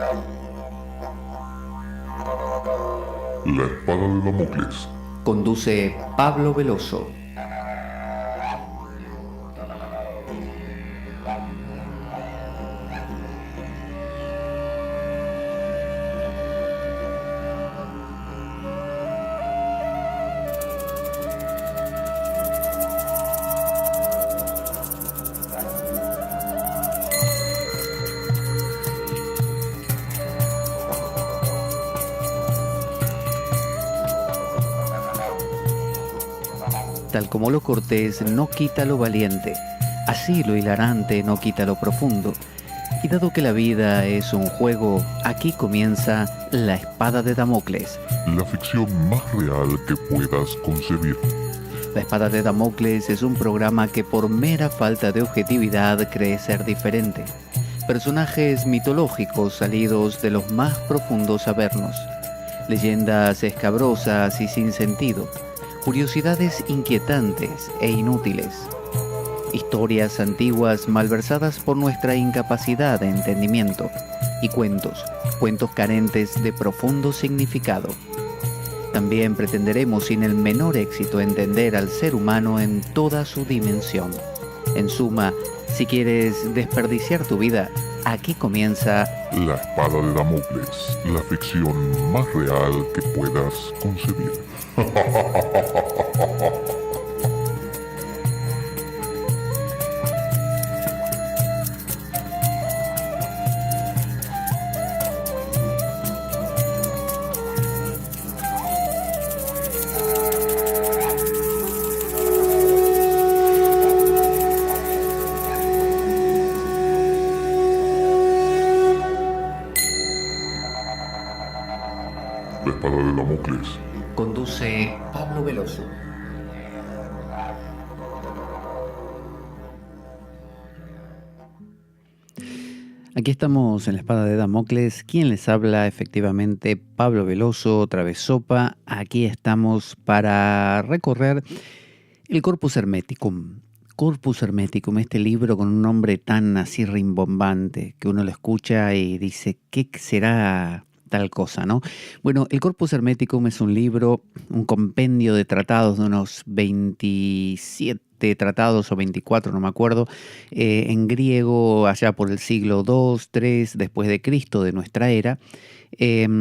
La espada de Damocles. Conduce Pablo Veloso. Tal como lo cortés no quita lo valiente, así lo hilarante no quita lo profundo. Y dado que la vida es un juego, aquí comienza La Espada de Damocles. La ficción más real que puedas concebir. La Espada de Damocles es un programa que por mera falta de objetividad cree ser diferente. Personajes mitológicos salidos de los más profundos avernos. Leyendas escabrosas y sin sentido. Curiosidades inquietantes e inútiles. Historias antiguas malversadas por nuestra incapacidad de entendimiento. Y cuentos carentes de profundo significado. También pretenderemos sin el menor éxito entender al ser humano en toda su dimensión. En suma, si quieres desperdiciar tu vida, aquí comienza La espada de Damocles, la ficción más real que puedas concebir. La espada de Damocles. Conduce Pablo Veloso. Aquí estamos en La Espada de Damocles. ¿Quién les habla? Efectivamente, Pablo Veloso, Travesopa. Aquí estamos para recorrer el Corpus Hermeticum. Corpus Hermeticum, este libro con un nombre tan así rimbombante que uno lo escucha y dice, ¿qué será tal cosa, no? Bueno, el Corpus Hermeticum es un libro, un compendio de tratados de unos 27 tratados o 24, no me acuerdo, en griego allá por el siglo II, III después de Cristo, de nuestra era. Se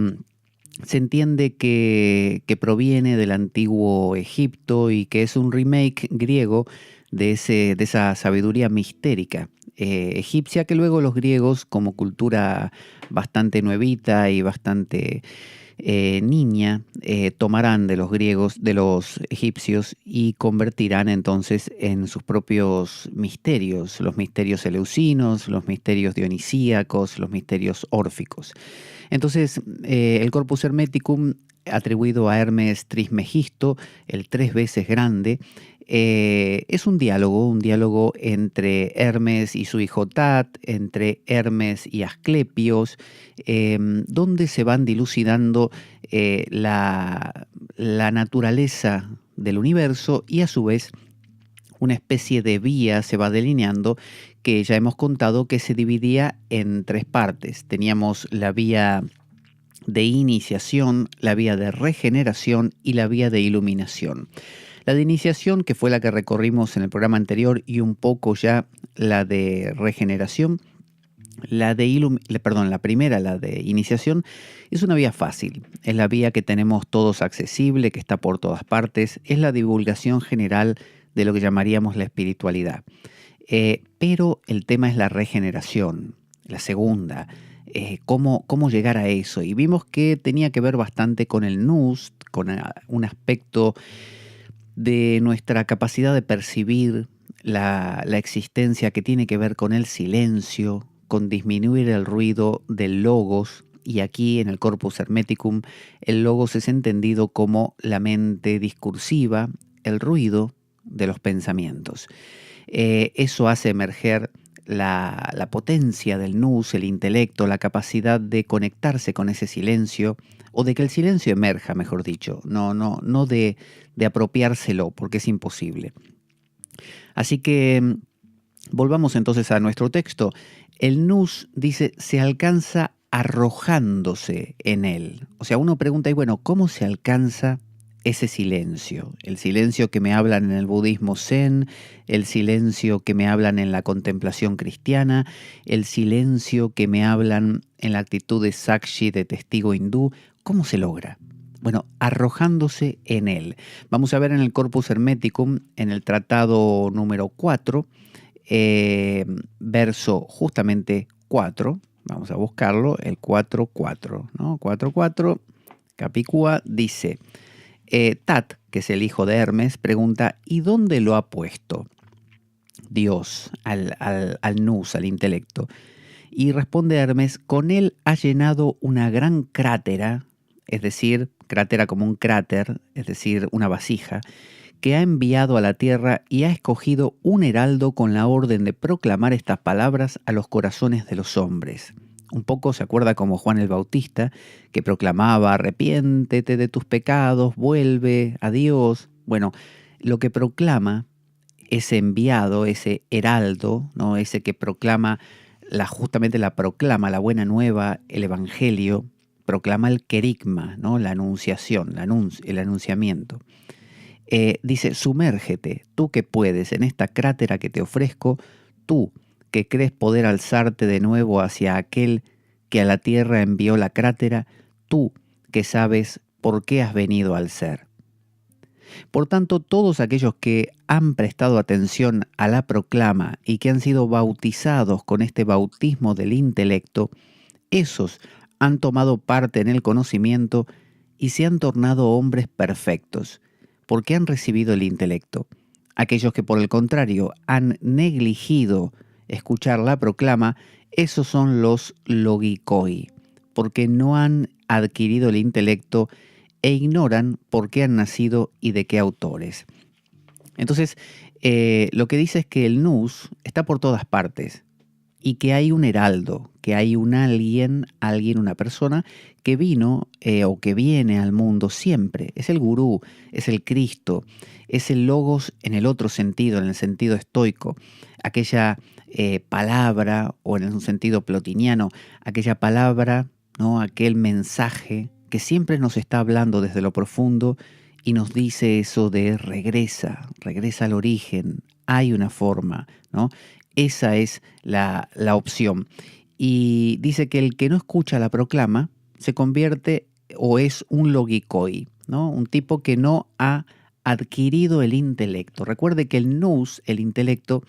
entiende que proviene del antiguo Egipto y que es un remake griego de esa sabiduría mistérica egipcia que luego los griegos, como cultura bastante nuevita y bastante niña, tomarán de los griegos, de los egipcios y convertirán entonces en sus propios misterios, los misterios eleusinos, los misterios dionisíacos, los misterios órficos. Entonces, el Corpus Hermeticum, atribuido a Hermes Trismegisto, el 3 veces grande, es un diálogo entre Hermes y su hijo Tat, entre Hermes y Asclepios, donde se van dilucidando la naturaleza del universo y a su vez una especie de vía se va delineando que ya hemos contado que se dividía en 3 partes. Teníamos la vía de iniciación, la vía de regeneración y la vía de iluminación. La de iniciación, que fue la que recorrimos en el programa anterior, y un poco ya la de regeneración, la primera, la de iniciación, es una vía fácil. Es la vía que tenemos todos accesible, que está por todas partes. Es la divulgación general de lo que llamaríamos la espiritualidad. Pero el tema es la regeneración, la segunda. Cómo llegar a eso. Y vimos que tenía que ver bastante con el nous, con un aspecto de nuestra capacidad de percibir la existencia que tiene que ver con el silencio, con disminuir el ruido del logos. Y aquí en el Corpus Hermeticum, el logos es entendido como la mente discursiva, el ruido de los pensamientos. Eso hace emerger la potencia del nous, el intelecto, la capacidad de conectarse con ese silencio, o de que el silencio emerja, mejor dicho, no de apropiárselo, porque es imposible. Así que volvamos entonces a nuestro texto. El nous dice, se alcanza arrojándose en él. O sea, uno pregunta, y bueno, ¿cómo se alcanza ese silencio? El silencio que me hablan en el budismo zen, el silencio que me hablan en la contemplación cristiana, el silencio que me hablan en la actitud de sakshi, de testigo hindú. ¿Cómo se logra? Bueno, arrojándose en él. Vamos a ver en el Corpus Hermeticum, en el tratado número 4, verso justamente 4. Vamos a buscarlo, el 4.4, ¿no? 4.4, Capicúa dice, Tat, que es el hijo de Hermes, pregunta, ¿y dónde lo ha puesto Dios al nous, al intelecto? Y responde Hermes, con él ha llenado una gran crátera, es decir, crátera como un cráter, es decir, una vasija, que ha enviado a la tierra y ha escogido un heraldo con la orden de proclamar estas palabras a los corazones de los hombres. Un poco se acuerda como Juan el Bautista, que proclamaba, arrepiéntete de tus pecados, vuelve a Dios. Bueno, lo que proclama ese enviado, ese heraldo, ¿no? Ese que proclama, justamente la proclama, la buena nueva, el evangelio, proclama el querigma, ¿no? La anunciación, el anunciamiento. Dice, sumérgete, tú que puedes, en esta crátera que te ofrezco, tú que crees poder alzarte de nuevo hacia aquel que a la tierra envió la crátera, tú que sabes por qué has venido al ser. Por tanto, todos aquellos que han prestado atención a la proclama y que han sido bautizados con este bautismo del intelecto, esos han tomado parte en el conocimiento y se han tornado hombres perfectos, porque han recibido el intelecto. Aquellos que por el contrario han negligido escuchar la proclama, esos son los logikoi, porque no han adquirido el intelecto e ignoran por qué han nacido y de qué autores. Entonces, lo que dice es que el nous está por todas partes y que hay un heraldo, que hay un alguien, una persona que vino o que viene al mundo siempre. Es el gurú, es el Cristo, es el logos en el otro sentido, en el sentido estoico. Aquella palabra, o en un sentido plotiniano, aquella palabra, ¿no? Aquel mensaje que siempre nos está hablando desde lo profundo y nos dice eso de regresa al origen, hay una forma, ¿no? Esa es la opción. Y dice que el que no escucha la proclama se convierte o es un logikoi, ¿no? Un tipo que no ha adquirido el intelecto. Recuerde que el nous, el intelecto,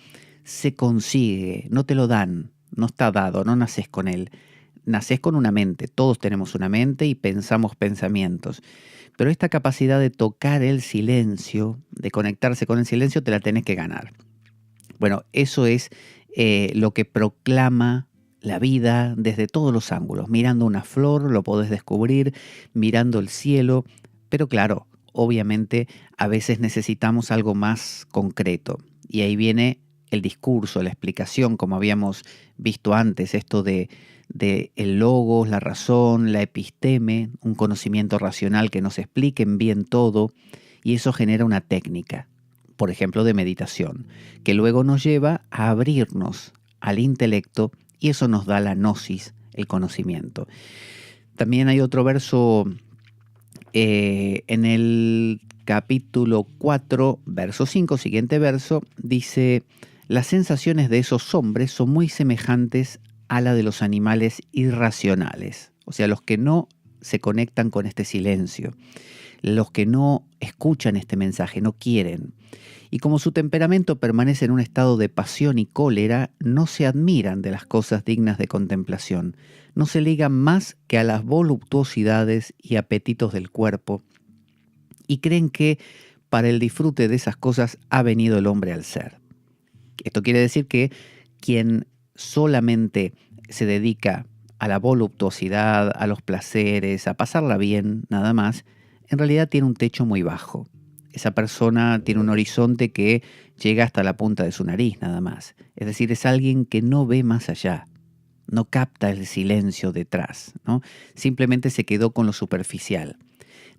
se consigue, no te lo dan, no está dado, no naces con él. Naces con una mente, todos tenemos una mente y pensamos pensamientos. Pero esta capacidad de tocar el silencio, de conectarse con el silencio, te la tenés que ganar. Bueno, eso es lo que proclama la vida desde todos los ángulos. Mirando una flor lo podés descubrir, mirando el cielo, pero claro, obviamente a veces necesitamos algo más concreto. Y ahí viene el discurso, la explicación, como habíamos visto antes, esto de el logos, la razón, la episteme, un conocimiento racional que nos expliquen bien todo, y eso genera una técnica, por ejemplo, de meditación, que luego nos lleva a abrirnos al intelecto y eso nos da la gnosis, el conocimiento. También hay otro verso en el capítulo 4, verso 5, siguiente verso, dice, las sensaciones de esos hombres son muy semejantes a la de los animales irracionales, o sea, los que no se conectan con este silencio, los que no escuchan este mensaje, no quieren. Y como su temperamento permanece en un estado de pasión y cólera, no se admiran de las cosas dignas de contemplación, no se ligan más que a las voluptuosidades y apetitos del cuerpo, y creen que para el disfrute de esas cosas ha venido el hombre al ser. Esto quiere decir que quien solamente se dedica a la voluptuosidad, a los placeres, a pasarla bien, nada más, en realidad tiene un techo muy bajo. Esa persona tiene un horizonte que llega hasta la punta de su nariz, nada más. Es decir, es alguien que no ve más allá, no capta el silencio detrás, ¿no? Simplemente se quedó con lo superficial.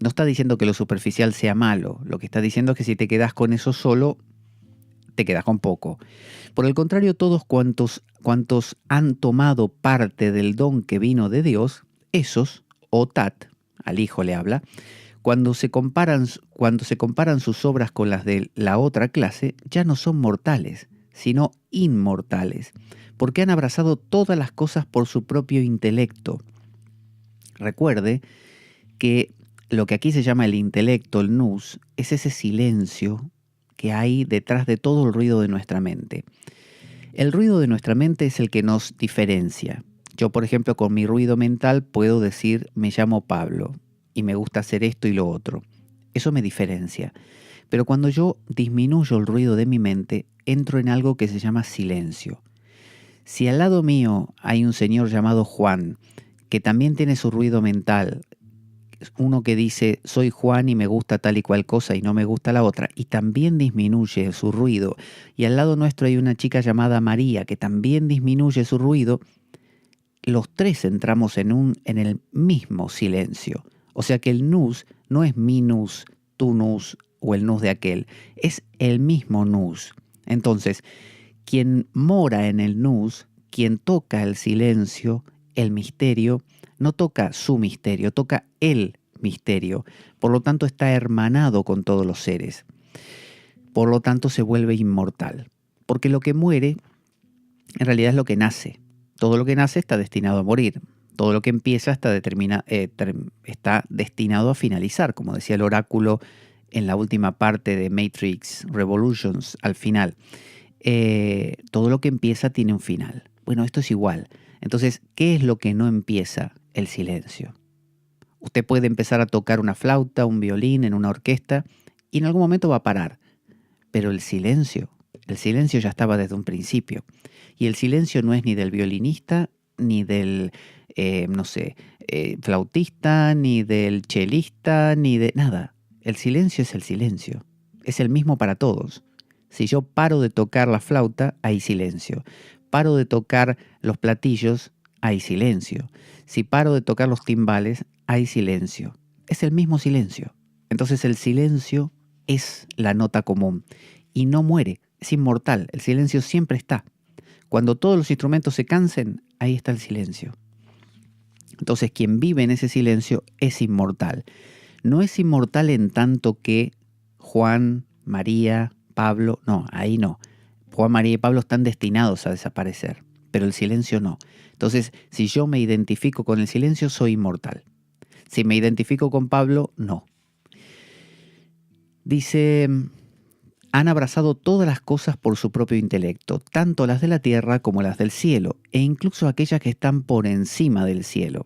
No está diciendo que lo superficial sea malo, lo que está diciendo es que si te quedas con eso solo, te quedas con poco. Por el contrario, todos cuantos han tomado parte del don que vino de Dios, esos, o tat, al Hijo le habla, cuando se comparan sus obras con las de la otra clase, ya no son mortales, sino inmortales, porque han abrazado todas las cosas por su propio intelecto. Recuerde que lo que aquí se llama el intelecto, el nous, es ese silencio que hay detrás de todo el ruido de nuestra mente. El ruido de nuestra mente es el que nos diferencia. Yo, por ejemplo, con mi ruido mental puedo decir, me llamo Pablo y me gusta hacer esto y lo otro. Eso me diferencia. Pero cuando yo disminuyo el ruido de mi mente, entro en algo que se llama silencio. Si al lado mío hay un señor llamado Juan, que también tiene su ruido mental, uno que dice, soy Juan y me gusta tal y cual cosa y no me gusta la otra, y también disminuye su ruido, y al lado nuestro hay una chica llamada María, que también disminuye su ruido, los tres entramos en el mismo silencio. O sea que el nous no es mi nous, tu nous o el nous de aquel, es el mismo nous. Entonces, quien mora en el nous, quien toca el silencio, el misterio, no toca su misterio, toca el misterio. Por lo tanto, está hermanado con todos los seres. Por lo tanto, se vuelve inmortal. Porque lo que muere, en realidad es lo que nace. Todo lo que nace está destinado a morir. Todo lo que empieza está destinado a finalizar, como decía el oráculo en la última parte de Matrix Revolutions, al final. Todo lo que empieza tiene un final. Bueno, esto es igual. Entonces, ¿qué es lo que no empieza? El silencio. Usted puede empezar a tocar una flauta, un violín en una orquesta y en algún momento va a parar. Pero el silencio ya estaba desde un principio. Y el silencio no es ni del violinista, ni del, flautista, ni del chelista, ni de nada. El silencio es el silencio. Es el mismo para todos. Si yo paro de tocar la flauta, hay silencio. Paro de tocar los platillos, hay silencio. Si paro de tocar los timbales, hay silencio. Es el mismo silencio. Entonces el silencio es la nota común y no muere, es inmortal. El silencio siempre está. Cuando todos los instrumentos se cansen, ahí está el silencio. Entonces quien vive en ese silencio es inmortal. No es inmortal en tanto que Juan, María, Pablo, no, ahí no. Juan, María y Pablo están destinados a desaparecer, pero el silencio no. Entonces, si yo me identifico con el silencio, soy inmortal. Si me identifico con Pablo, no. Dice, han abrazado todas las cosas por su propio intelecto, tanto las de la tierra como las del cielo, e incluso aquellas que están por encima del cielo.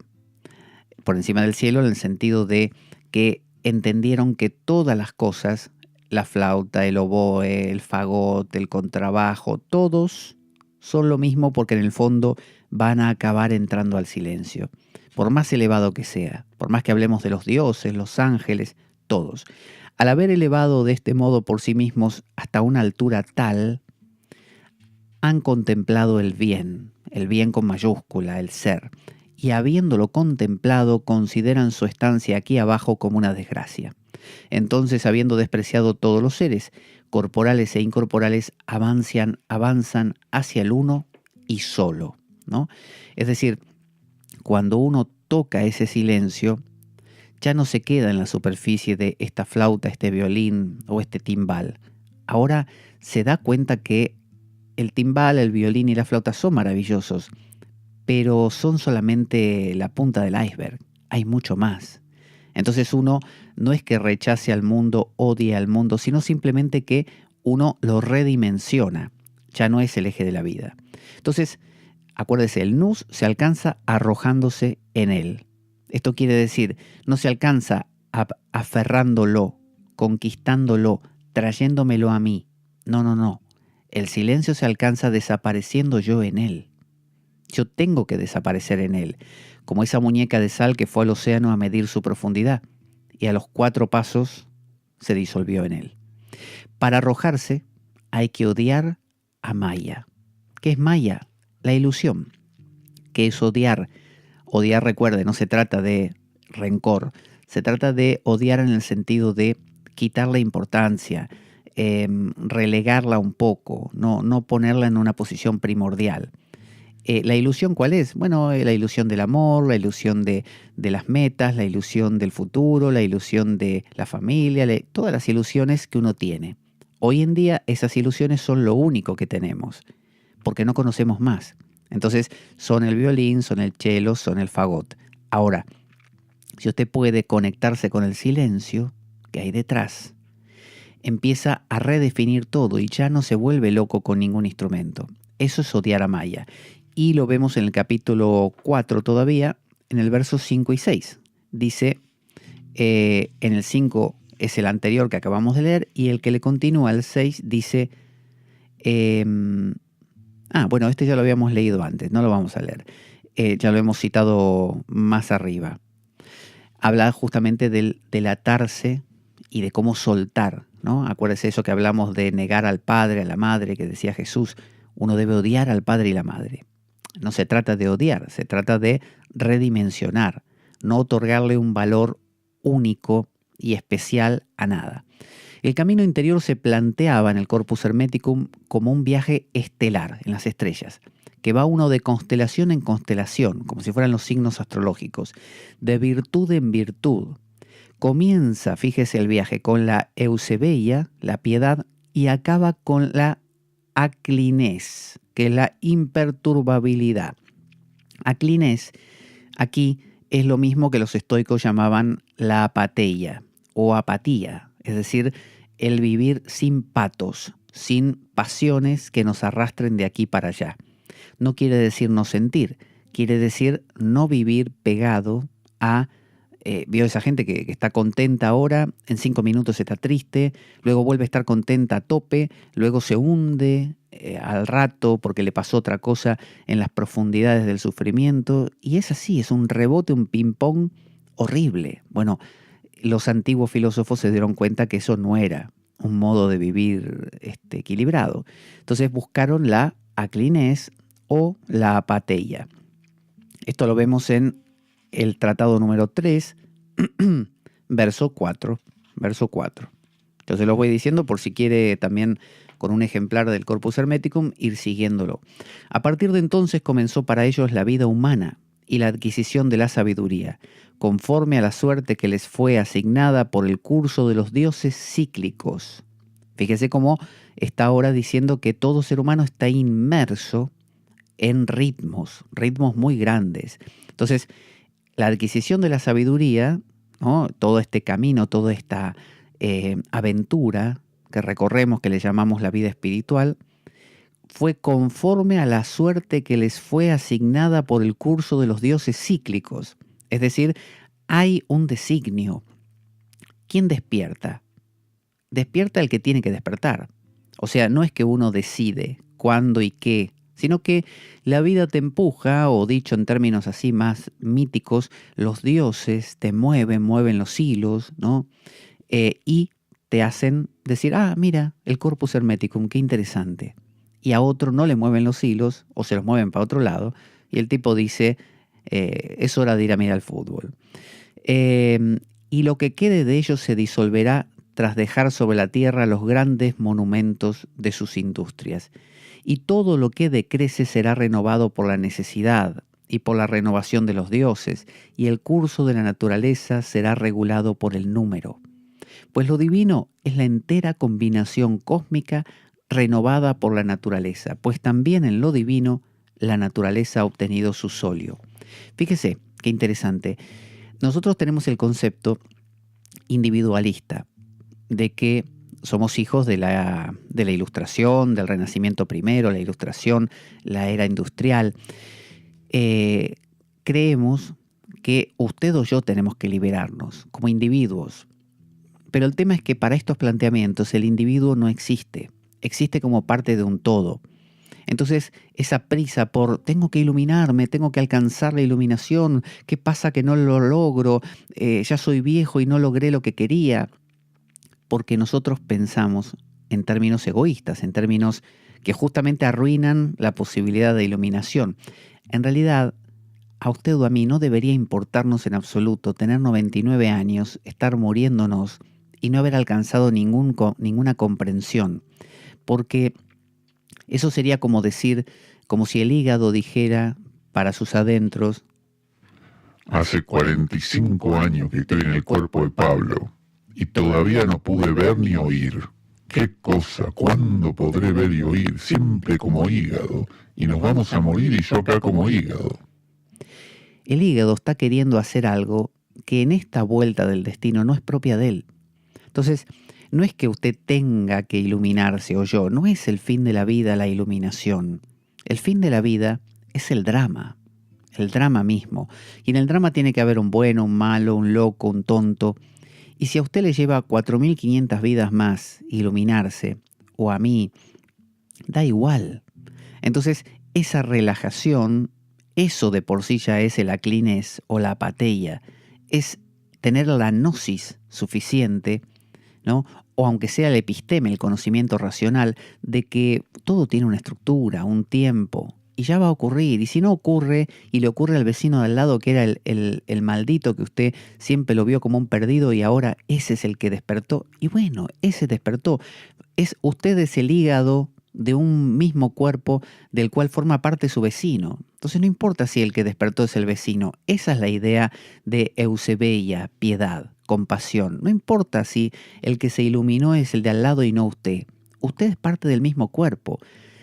Por encima del cielo en el sentido de que entendieron que todas las cosas, la flauta, el oboe, el fagot, el contrabajo, todos son lo mismo porque en el fondo van a acabar entrando al silencio. Por más elevado que sea, por más que hablemos de los dioses, los ángeles, todos. Al haber elevado de este modo por sí mismos hasta una altura tal, han contemplado el bien con mayúscula, el ser, y habiéndolo contemplado consideran su estancia aquí abajo como una desgracia. Entonces, habiendo despreciado todos los seres, corporales e incorporales, avanzan hacia el uno y solo, ¿no? Es decir, cuando uno toca ese silencio, ya no se queda en la superficie de esta flauta, este violín o este timbal. Ahora se da cuenta que el timbal, el violín y la flauta son maravillosos, pero son solamente la punta del iceberg. Hay mucho más. Entonces uno no es que rechace al mundo, odie al mundo, sino simplemente que uno lo redimensiona. Ya no es el eje de la vida. Entonces, acuérdese, el nous se alcanza arrojándose en él. Esto quiere decir, no se alcanza aferrándolo, conquistándolo, trayéndomelo a mí. No. El silencio se alcanza desapareciendo yo en él. Yo tengo que desaparecer en él, como esa muñeca de sal que fue al océano a medir su profundidad, y a los 4 pasos se disolvió en él. Para arrojarse hay que odiar a Maya. ¿Qué es Maya? La ilusión. ¿Qué es odiar? Odiar, recuerde, no se trata de rencor, se trata de odiar en el sentido de quitarle importancia, relegarla un poco, no ponerla en una posición primordial. ¿La ilusión cuál es? Bueno, la ilusión del amor, la ilusión de las metas, la ilusión del futuro, la ilusión de la familia, todas las ilusiones que uno tiene. Hoy en día esas ilusiones son lo único que tenemos, porque no conocemos más. Entonces son el violín, son el cello, son el fagot. Ahora, si usted puede conectarse con el silencio que hay detrás, empieza a redefinir todo y ya no se vuelve loco con ningún instrumento. Eso es odiar a Maya. Y lo vemos en el capítulo 4 todavía, en el verso 5 y 6. Dice, en el 5 es el anterior que acabamos de leer, y el que le continúa, el 6, dice, bueno, este ya lo habíamos leído antes, no lo vamos a leer. Ya lo hemos citado más arriba. Habla justamente del atarse y de cómo soltar, ¿no? Acuérdese eso que hablamos de negar al padre, a la madre, que decía Jesús, uno debe odiar al padre y la madre. No se trata de odiar, se trata de redimensionar, no otorgarle un valor único y especial a nada. El camino interior se planteaba en el Corpus Hermeticum como un viaje estelar en las estrellas, que va uno de constelación en constelación, como si fueran los signos astrológicos, de virtud en virtud. Comienza, fíjese el viaje, con la Eusebeia, la piedad, y acaba con la aclinés, que es la imperturbabilidad. Aclinés, aquí es lo mismo que los estoicos llamaban la apateia o apatía, es decir, el vivir sin patos, sin pasiones que nos arrastren de aquí para allá. No quiere decir no sentir, quiere decir no vivir pegado a... vio esa gente que está contenta ahora, en 5 minutos está triste, luego vuelve a estar contenta a tope, luego se hunde al rato porque le pasó otra cosa en las profundidades del sufrimiento, y es así, es un rebote, un ping-pong horrible. Bueno, los antiguos filósofos se dieron cuenta que eso no era un modo de vivir equilibrado. Entonces buscaron la aclinés o la apateia. Esto lo vemos en el tratado número 3, verso 4. Entonces lo voy diciendo por si quiere también con un ejemplar del Corpus Hermeticum ir siguiéndolo. A partir de entonces comenzó para ellos la vida humana y la adquisición de la sabiduría, conforme a la suerte que les fue asignada por el curso de los dioses cíclicos. Fíjese cómo está ahora diciendo que todo ser humano está inmerso en ritmos muy grandes. Entonces, la adquisición de la sabiduría, ¿no? Todo este camino, toda esta aventura que recorremos, que le llamamos la vida espiritual, fue conforme a la suerte que les fue asignada por el curso de los dioses cíclicos. Es decir, hay un designio. ¿Quién despierta? Despierta el que tiene que despertar. O sea, no es que uno decide cuándo y qué, sino que la vida te empuja, o dicho en términos así más míticos, los dioses te mueven los hilos, ¿no? Y te hacen decir, mira, el Corpus Hermeticum, qué interesante. Y a otro no le mueven los hilos, o se los mueven para otro lado, y el tipo dice, es hora de ir a mirar el fútbol. Y lo que quede de ellos se disolverá tras dejar sobre la tierra los grandes monumentos de sus industrias. Y todo lo que decrece será renovado por la necesidad y por la renovación de los dioses, y el curso de la naturaleza será regulado por el número. Pues lo divino es la entera combinación cósmica renovada por la naturaleza, pues también en lo divino la naturaleza ha obtenido su solio. Fíjese, qué interesante. Nosotros tenemos el concepto individualista de que somos hijos de la Ilustración, del Renacimiento primero, la Ilustración, la era industrial. Creemos que usted o yo tenemos que liberarnos como individuos. Pero el tema es que para estos planteamientos el individuo no existe. Existe como parte de un todo. Entonces, esa prisa por tengo que iluminarme, tengo que alcanzar la iluminación, ¿qué pasa que no lo logro? Ya soy viejo y no logré lo que quería. Porque nosotros pensamos en términos egoístas, en términos que justamente arruinan la posibilidad de iluminación. En realidad, a usted o a mí no debería importarnos en absoluto tener 99 años, estar muriéndonos y no haber alcanzado ninguna comprensión, porque eso sería como decir, como si el hígado dijera para sus adentros: hace 45 años que estoy en el cuerpo de Pablo y todavía no pude ver ni oír. ¿Qué cosa? ¿Cuándo podré ver y oír? Siempre como hígado. Y nos vamos a morir y yo acá como hígado. El hígado está queriendo hacer algo que en esta vuelta del destino no es propia de él. Entonces, no es que usted tenga que iluminarse o yo, no es el fin de la vida la iluminación. El fin de la vida es el drama mismo. Y en el drama tiene que haber un bueno, un malo, un loco, un tonto. Y si a usted le lleva 4.500 vidas más iluminarse, o a mí, da igual. Entonces, esa relajación, eso de por sí ya es el aclines o la apateia, es tener la gnosis suficiente, ¿no? O aunque sea el episteme, el conocimiento racional, de que todo tiene una estructura, un tiempo, y ya va a ocurrir. Y si no ocurre, y le ocurre al vecino de al lado que era el maldito que usted siempre lo vio como un perdido y ahora ese es el que despertó, y bueno, ese despertó. Usted es el hígado de un mismo cuerpo del cual forma parte su vecino. Entonces no importa si el que despertó es el vecino. Esa es la idea de Eusebia, piedad, compasión. No importa si el que se iluminó es el de al lado y no usted. Usted es parte del mismo cuerpo.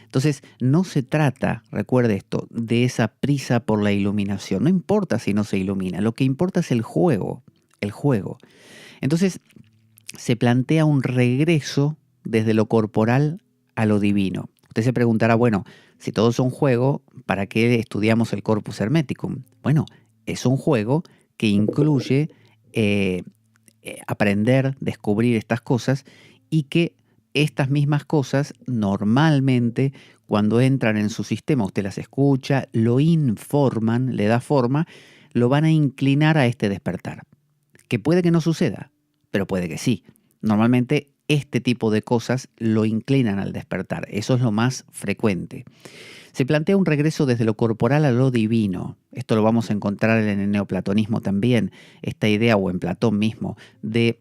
Entonces no se trata, recuerde esto, de esa prisa por la iluminación. No importa si no se ilumina. Lo que importa es el juego. El juego. Entonces se plantea un regreso desde lo corporal a lo divino. Usted se preguntará, bueno, si todo es un juego, ¿para qué estudiamos el Corpus Hermeticum? Bueno, es un juego que incluye aprender, descubrir estas cosas y que estas mismas cosas normalmente cuando entran en su sistema, usted las escucha, lo informan, le da forma, lo van a inclinar a este despertar. Que puede que no suceda, pero puede que sí. Normalmente este tipo de cosas lo inclinan al despertar. Eso es lo más frecuente. Se plantea un regreso desde lo corporal a lo divino. Esto lo vamos a encontrar en el neoplatonismo también. Esta idea, o en Platón mismo, de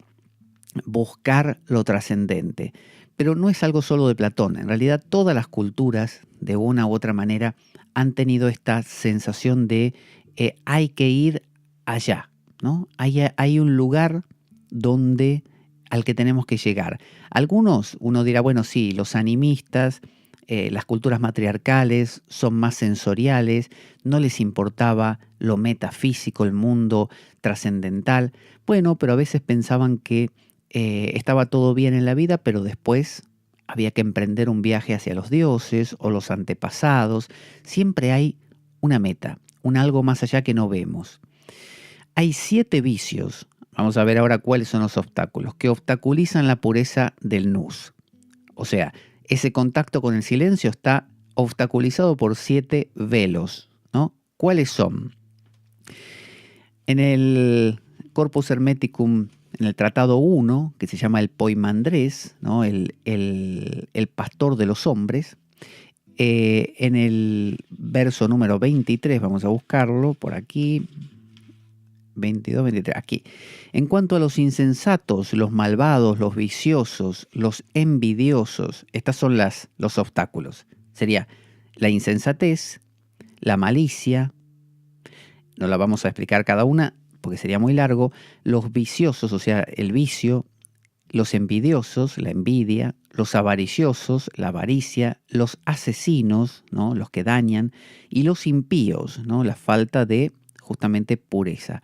buscar lo trascendente. Pero no es algo solo de Platón. En realidad todas las culturas, de una u otra manera, han tenido esta sensación de hay que ir allá, ¿no? Hay un lugar al que tenemos que llegar. Algunos, uno dirá, bueno, sí, los animistas, las culturas matriarcales son más sensoriales, no les importaba lo metafísico, el mundo trascendental. Bueno, pero a veces pensaban que estaba todo bien en la vida, pero después había que emprender un viaje hacia los dioses o los antepasados. Siempre hay una meta, un algo más allá que no vemos. Hay 7 vicios. Vamos a ver ahora cuáles son los obstáculos que obstaculizan la pureza del nous. O sea, ese contacto con el silencio está obstaculizado por 7 velos, ¿no? ¿Cuáles son? En el Corpus Hermeticum, en el Tratado 1, que se llama el Poimandrés, ¿no? el pastor de los hombres, en el verso número 23, vamos a buscarlo por aquí, 22, 23, aquí. En cuanto a los insensatos, los malvados, los viciosos, los envidiosos, estos son los obstáculos. Sería la insensatez, la malicia, no la vamos a explicar cada una porque sería muy largo, los viciosos, o sea, el vicio, los envidiosos, la envidia, los avariciosos, la avaricia, los asesinos, ¿no? Los que dañan, y los impíos, ¿no? La falta de justamente pureza.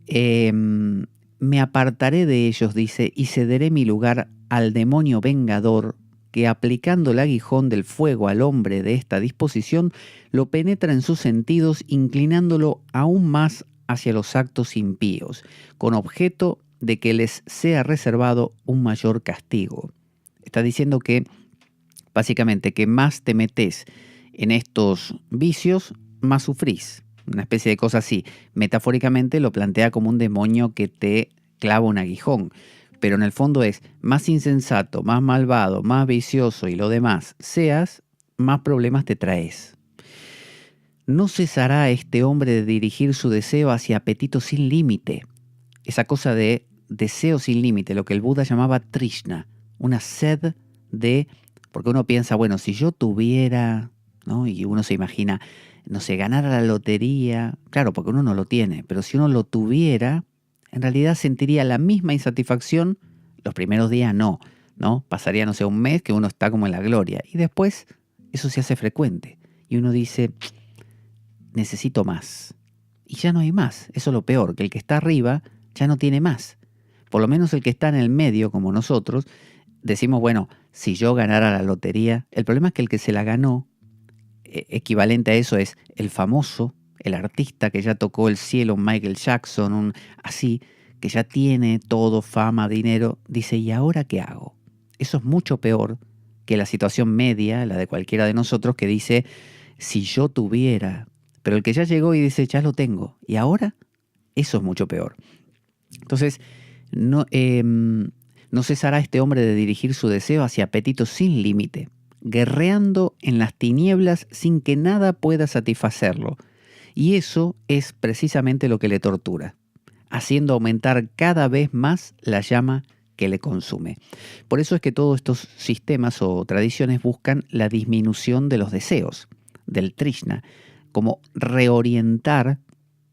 Me apartaré de ellos, dice, y cederé mi lugar al demonio vengador que aplicando el aguijón del fuego al hombre de esta disposición, lo penetra en sus sentidos, inclinándolo aún más hacia los actos impíos, con objeto de que les sea reservado un mayor castigo. Está diciendo que, básicamente, que más te metes en estos vicios, más sufrís. Una especie de cosa así. Metafóricamente lo plantea como un demonio que te clava un aguijón. Pero en el fondo es, más insensato, más malvado, más vicioso y lo demás seas, más problemas te traes. No cesará este hombre de dirigir su deseo hacia apetitos sin límite. Esa cosa de deseo sin límite, lo que el Buda llamaba Trishna, una sed de, porque uno piensa, bueno, si yo tuviera, ¿no? Y uno se imagina, no sé, ganar a la lotería, claro, porque uno no lo tiene, pero si uno lo tuviera, en realidad sentiría la misma insatisfacción, los primeros días no, pasaría, no sé, un mes que uno está como en la gloria, y después eso se hace frecuente, y uno dice, necesito más, y ya no hay más, eso es lo peor, que el que está arriba ya no tiene más, por lo menos el que está en el medio, como nosotros, decimos, bueno, si yo ganara la lotería, el problema es que el que se la ganó, equivalente a eso es el famoso, el artista que ya tocó el cielo, Michael Jackson, así, que ya tiene todo, fama, dinero, dice, ¿y ahora qué hago? Eso es mucho peor que la situación media, la de cualquiera de nosotros, que dice, si yo tuviera, pero el que ya llegó y dice, ya lo tengo, ¿y ahora? Eso es mucho peor. Entonces, no cesará este hombre de dirigir su deseo hacia apetitos sin límite, guerreando en las tinieblas sin que nada pueda satisfacerlo. Y eso es precisamente lo que le tortura, haciendo aumentar cada vez más la llama que le consume. Por eso es que todos estos sistemas o tradiciones buscan la disminución de los deseos, del Trishna, como reorientar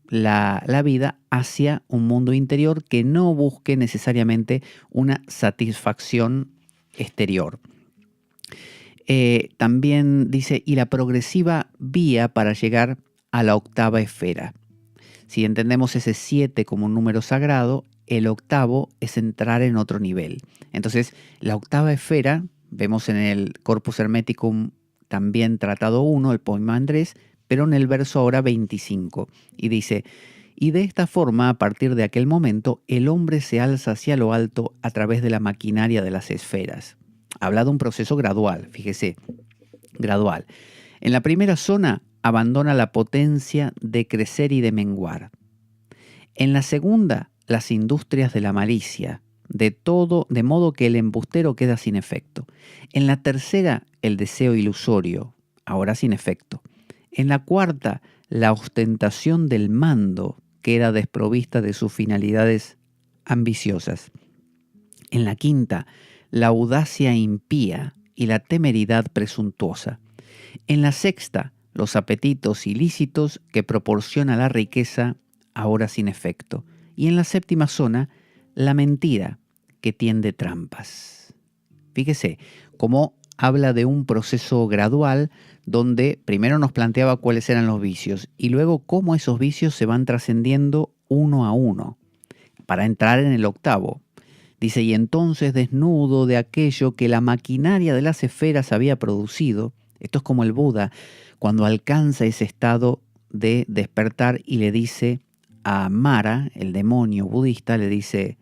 la vida hacia un mundo interior que no busque necesariamente una satisfacción exterior. También dice, y la progresiva vía para llegar a la octava esfera. Si entendemos ese 7 como un número sagrado, el octavo es entrar en otro nivel. Entonces, la octava esfera, vemos en el Corpus Hermeticum también tratado 1, el poema Andrés, pero en el verso ahora 25, y dice, y de esta forma, a partir de aquel momento, el hombre se alza hacia lo alto a través de la maquinaria de las esferas. Habla de un proceso gradual, fíjese, gradual. En la primera zona, abandona la potencia de crecer y de menguar. En la segunda, las industrias de la malicia, de modo que el embustero queda sin efecto. En la tercera, el deseo ilusorio, ahora sin efecto. En la cuarta, la ostentación del mando queda desprovista de sus finalidades ambiciosas. En la quinta, la audacia impía y la temeridad presuntuosa. En la sexta, los apetitos ilícitos que proporciona la riqueza, ahora sin efecto. Y en la séptima zona, la mentira que tiende trampas. Fíjese cómo habla de un proceso gradual donde primero nos planteaba cuáles eran los vicios y luego cómo esos vicios se van trascendiendo uno a uno para entrar en el octavo. Dice, y entonces desnudo de aquello que la maquinaria de las esferas había producido, esto es como el Buda, cuando alcanza ese estado de despertar y le dice a Mara, el demonio budista, le dice,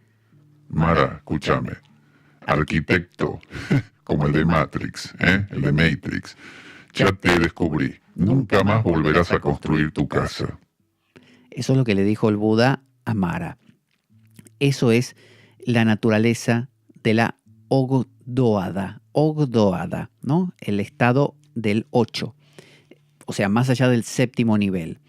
Mara, escúchame, arquitecto, como el de Matrix, el de Matrix, ya te descubrí, nunca más volverás a construir tu casa. Eso es lo que le dijo el Buda a Mara. Eso es la naturaleza de la Ogdoada, ¿no? El estado del 8, o sea, más allá del séptimo nivel.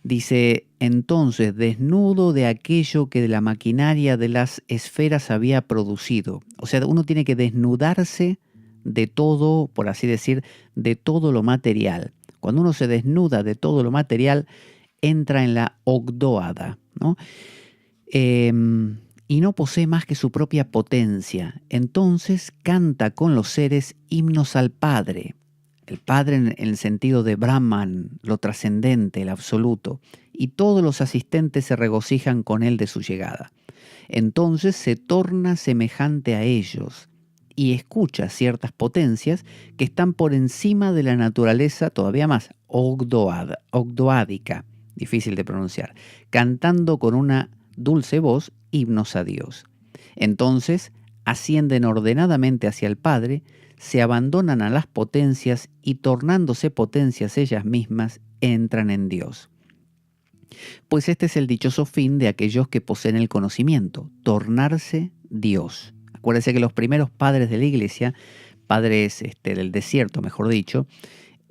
Dice, entonces, desnudo de aquello que de la maquinaria de las esferas había producido. O sea, uno tiene que desnudarse de todo, por así decir, de todo lo material. Cuando uno se desnuda de todo lo material, entra en la Ogdoada, ¿no? Y no posee más que su propia potencia. Entonces canta con los seres himnos al Padre. El Padre en el sentido de Brahman, lo trascendente, el absoluto. Y todos los asistentes se regocijan con él de su llegada. Entonces se torna semejante a ellos y escucha ciertas potencias que están por encima de la naturaleza todavía más ogdoádica, difícil de pronunciar, cantando con una dulce voz himnos a Dios. Entonces ascienden ordenadamente hacia el Padre, se abandonan a las potencias y tornándose potencias ellas mismas, entran en Dios. Pues este es el dichoso fin de aquellos que poseen el conocimiento, tornarse Dios. Acuérdense que los primeros padres de la iglesia, padres del desierto mejor dicho,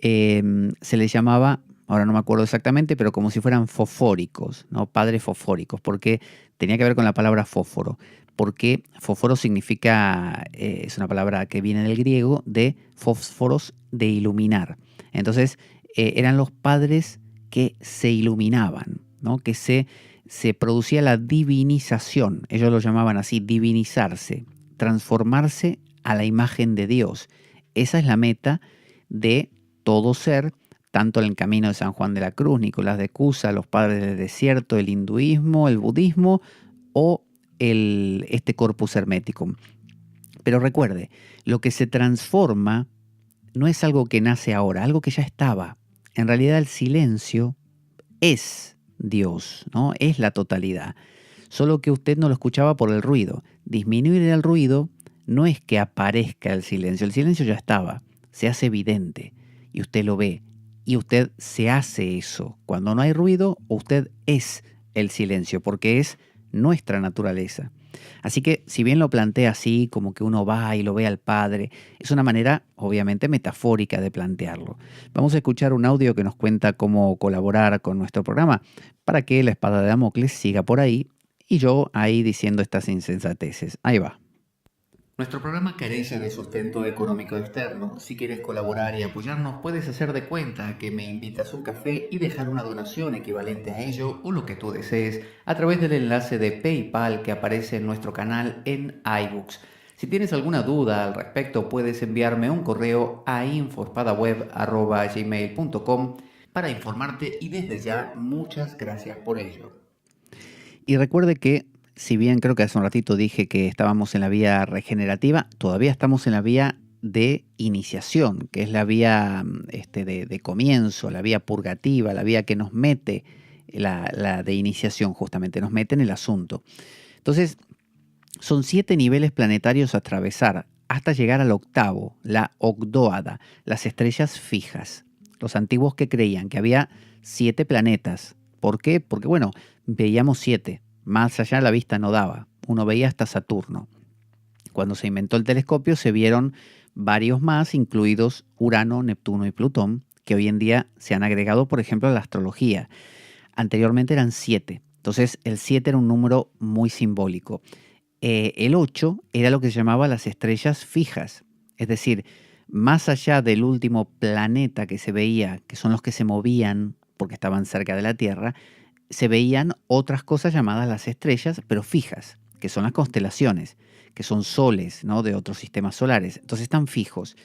se les llamaba ahora no me acuerdo exactamente, pero como si fueran fosfóricos, ¿no? Padres fosfóricos, porque tenía que ver con la palabra fósforo, porque fósforo significa, es una palabra que viene del griego, de fósforos, de iluminar. Entonces, eran los padres que se iluminaban, ¿no? Que se producía la divinización, ellos lo llamaban así, divinizarse, transformarse a la imagen de Dios. Esa es la meta de todo ser, tanto en el camino de San Juan de la Cruz, Nicolás de Cusa, los padres del desierto, el hinduismo, el budismo o este corpus hermeticum. Pero recuerde, lo que se transforma no es algo que nace ahora, algo que ya estaba. En realidad el silencio es Dios, ¿no? Es la totalidad. Solo que usted no lo escuchaba por el ruido. Disminuir el ruido no es que aparezca el silencio ya estaba, se hace evidente y usted lo ve. Y usted se hace eso. Cuando no hay ruido, usted es el silencio, porque es nuestra naturaleza. Así que si bien lo plantea así, como que uno va y lo ve al Padre, es una manera obviamente metafórica de plantearlo. Vamos a escuchar un audio que nos cuenta cómo colaborar con nuestro programa para que la espada de Damocles siga por ahí y yo ahí diciendo estas insensateces. Ahí va. Nuestro programa carece de sustento económico externo. Si quieres colaborar y apoyarnos, puedes hacer de cuenta que me invitas a un café y dejar una donación equivalente a ello o lo que tú desees a través del enlace de PayPal que aparece en nuestro canal en iBooks. Si tienes alguna duda al respecto, puedes enviarme un correo a info-espadaweb@gmail.com para informarte y desde ya muchas gracias por ello. Y recuerde que, si bien creo que hace un ratito dije que estábamos en la vía regenerativa, todavía estamos en la vía de iniciación, que es la vía de comienzo, la vía purgativa, la vía que nos mete, la de iniciación justamente, nos mete en el asunto. Entonces, son 7 niveles planetarios a atravesar hasta llegar al octavo, la Ogdoada, las estrellas fijas. Los antiguos que creían que había 7 planetas. ¿Por qué? Porque, bueno, veíamos 7. Más allá la vista no daba. Uno veía hasta Saturno. Cuando se inventó el telescopio se vieron varios más, incluidos Urano, Neptuno y Plutón, que hoy en día se han agregado, por ejemplo, a la astrología. Anteriormente eran 7. Entonces, el 7 era un número muy simbólico. El 8 era lo que se llamaba las estrellas fijas. Es decir, más allá del último planeta que se veía, que son los que se movían porque estaban cerca de la Tierra, se veían otras cosas llamadas las estrellas, pero fijas, que son las constelaciones, que son soles, ¿no?, de otros sistemas solares. Entonces están fijos.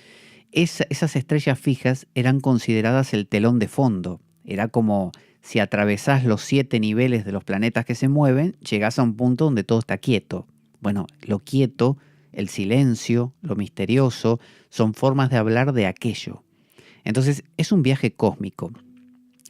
Esas estrellas fijas eran consideradas el telón de fondo. Era como si atravesás los 7 niveles de los planetas que se mueven, llegás a un punto donde todo está quieto. Bueno, lo quieto, el silencio, lo misterioso, son formas de hablar de aquello. Entonces es un viaje cósmico.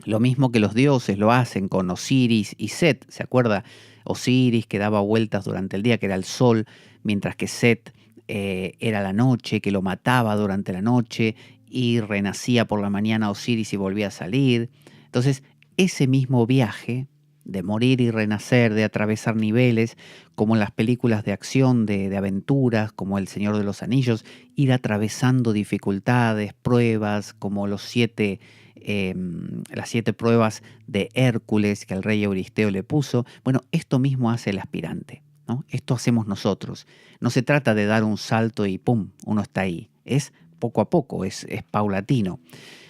Lo mismo que los dioses lo hacen con Osiris y Set. ¿Se acuerda? Osiris que daba vueltas durante el día, que era el sol, mientras que Set era la noche, que lo mataba durante la noche y renacía por la mañana Osiris y volvía a salir. Entonces, ese mismo viaje de morir y renacer, de atravesar niveles, como en las películas de acción, de aventuras, como El Señor de los Anillos, ir atravesando dificultades, pruebas, como las 7 pruebas de Hércules que el rey Euristeo le puso. Bueno, esto mismo hace el aspirante, ¿no? Esto hacemos nosotros. No se trata de dar un salto y ¡pum!, uno está ahí. Es poco a poco, es paulatino.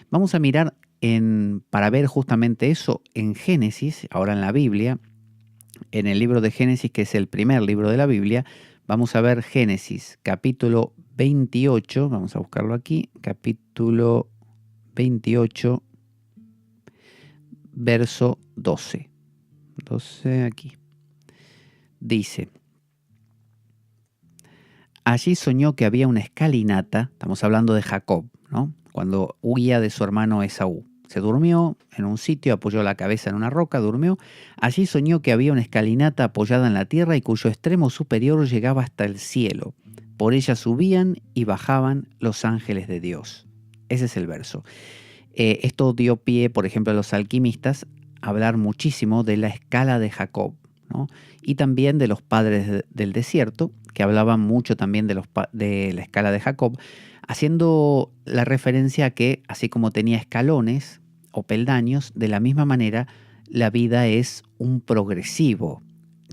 Vamos a mirar para ver justamente eso en Génesis, ahora en la Biblia, en el libro de Génesis, que es el primer libro de la Biblia. Vamos a ver Génesis, capítulo 28, vamos a buscarlo aquí, capítulo 28, verso 12. 12 aquí. Dice: allí soñó que había una escalinata, estamos hablando de Jacob, ¿no?, cuando huía de su hermano Esaú. Se durmió en un sitio, apoyó la cabeza en una roca, durmió. Allí soñó que había una escalinata apoyada en la tierra y cuyo extremo superior llegaba hasta el cielo. Por ella subían y bajaban los ángeles de Dios. Ese es el verso. Esto dio pie, por ejemplo, a los alquimistas a hablar muchísimo de la escala de Jacob, ¿no?, y también de los padres del desierto, que hablaban mucho también de la escala de Jacob, haciendo la referencia a que, así como tenía escalones, o peldaños, de la misma manera la vida es un progresivo